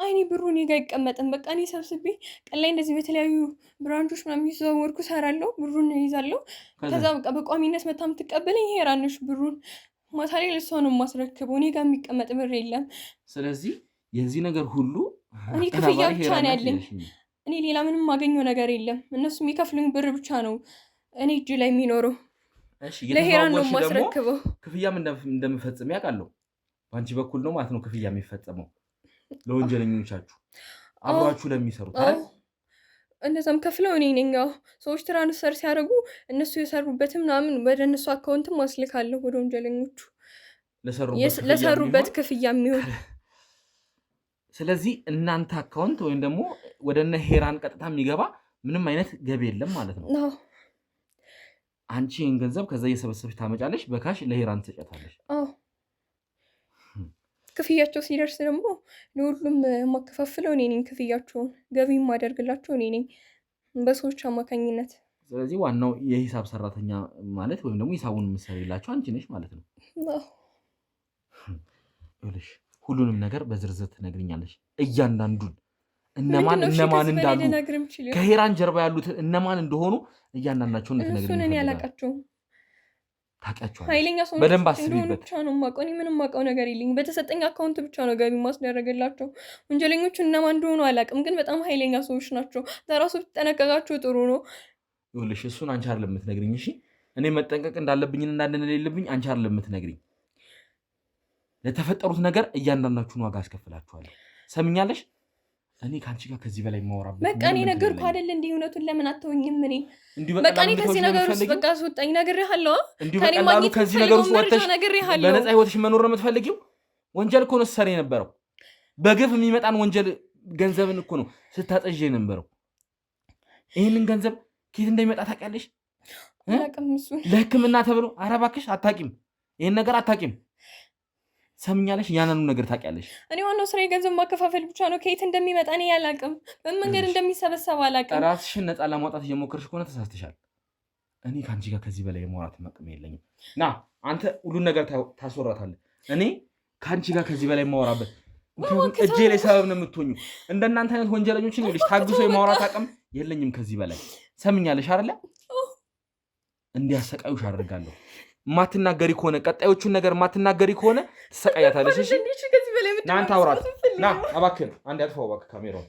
አይኔ ብሩ እኔ ጋር አይቀመጥም። በቃ እኔ ሰብስቤ ቀን ላይ እንደዚህ በተለያዩ ብራንቾች ምናምን እየተዘዋወርኩ እሰራለሁ። ብሩን ይዛለሁ። ከዛ በቃ በቋሚነት መታ የምትቀበለኝ ይሄ ራንሽ ብሩን ማታ ላይ ለሷ ነው የማስረክበው። እኔ ጋር የሚቀመጥ ብር የለም። ስለዚህ የዚህ ነገር ሁሉ እኔ ክፍያ ብቻ ነው ያለኝ። እኔ ሌላ ምንም የማገኘው ነገር የለም። እነሱ የሚከፍሉኝ ብር ብቻ ነው እኔ እጅ ላይ የሚኖረው። ለሄራን ነው የማስረክበው። ክፍያም እንደምፈጽም ያውቃለሁ። በአንቺ በኩል ነው ማለት ነው ክፍያ የሚፈጸመው ለወንጀለኞቻችሁ አብሯችሁ ለሚሰሩት አይደል? እነዛም ከፍለው እኔ ነኝ። ሰዎች ትራንስፈር ሲያደርጉ እነሱ የሰሩበትም ምናምን ወደ እነሱ አካውንትም አስልካለሁ ወደ ወንጀለኞቹ ለሰሩበት ክፍያ የሚሆን። ስለዚህ እናንተ አካውንት ወይም ደግሞ ወደ እነ ሄራን ቀጥታ የሚገባ ምንም አይነት ገቢ የለም ማለት ነው። አንቺ ይህን ገንዘብ ከዛ እየሰበሰብሽ ታመጫለሽ፣ በካሽ ለሄራን ትሰጫታለሽ። ክፍያቸው ሲደርስ ደግሞ ለሁሉም የማከፋፍለው እኔ ነኝ። ክፍያቸውን ገቢ የማደርግላቸው እኔ ነኝ በሰዎች አማካኝነት። ስለዚህ ዋናው የሂሳብ ሰራተኛ ማለት ወይም ደግሞ ሂሳቡን የምትሰሪላቸው አንቺ ነሽ ማለት ነው። ይኸውልሽ ሁሉንም ነገር በዝርዝር ትነግሪኛለሽ። እያንዳንዱን እነማን እንዳሉ ከሄራን ጀርባ ያሉት እነማን እንደሆኑ እያንዳንዳቸውን ትነግሪኛለሽ። እኔ አላውቃቸውም። ታውቂያቸዋለሽ። ኃይለኛ ሰው በደንብ አስቢበት። ብቻ ነው የማውቀው። እኔ ምንም የማውቀው ነገር የለኝም። በተሰጠኝ አካውንት ብቻ ነው ገቢ ማስደረግላቸው። ወንጀለኞቹ እነማን እንደሆኑ አላውቅም፣ ግን በጣም ኃይለኛ ሰዎች ናቸው። ለራሱ ብትጠነቀቃቸው ጥሩ ነው። ይኸውልሽ እሱን አንቺ አይደለም የምትነግሪኝ። እሺ እኔ መጠንቀቅ እንዳለብኝና እንደሌለብኝ አንቺ አይደለም የምትነግሪኝ። ለተፈጠሩት ነገር እያንዳንዳችሁን ዋጋ አስከፍላችኋለሁ። ሰምኛለሽ? እኔ ከአንቺ ጋር ከዚህ በላይ ማወራበት በቃ እኔ ነገርኩህ አይደል? እንዲህ እውነቱን ለምን አትተውኝም? በቃ እኔ ከዚህ ነገር ውስጥ በቃ አስወጣኝ። ነግሬሃለሁ። ከኔ ማግኘት ከዚህ ነገር ውስጥ ወጥተሽ ነግሬሃለሁ። በነፃ ህይወትሽ መኖር ነው የምትፈልጊው? ወንጀል እኮ ነው ስትሰሪ የነበረው። በግፍ የሚመጣን ወንጀል ገንዘብን እኮ ነው ስታጠዥ የነበረው። ይህንን ገንዘብ ከየት እንደሚመጣ ታውቂያለሽ? ለሕክምና ተብሎ ኧረ እባክሽ አታውቂም። ይህን ነገር አታውቂም። ሰምኛለሽ? ያንኑ ነገር ታውቂያለሽ። እኔ ዋናው ስራ የገንዘብ ማከፋፈል ብቻ ነው። ከየት እንደሚመጣ እኔ አላውቅም። በምን መንገድ እንደሚሰበሰብ አላውቅም። ራስሽን ነፃ ለማውጣት እየሞከርሽ ከሆነ ተሳስተሻል። እኔ ከአንቺ ጋር ከዚህ በላይ የማውራት አቅም የለኝም። ና አንተ ሁሉን ነገር ታስወራታለህ። እኔ ከአንቺ ጋር ከዚህ በላይ የማወራበት እጄ ላይ ሰበብ ነው የምትሆኙ። እንደናንተ አይነት ወንጀለኞችን ይኸውልሽ ታግሶ የማውራት አቅም የለኝም ከዚህ በላይ። ሰምኛለሽ አይደለ? እንዲያሰቃዩሽ አደርጋለሁ። ማትናገሪ ከሆነ ቀጣዮቹን ነገር ማትናገሪ ከሆነ ትሰቃያታለሽ። እሺ ና አንተ አውራት። ና እባክህ አንድ ያጥፋው እባክህ ካሜራውን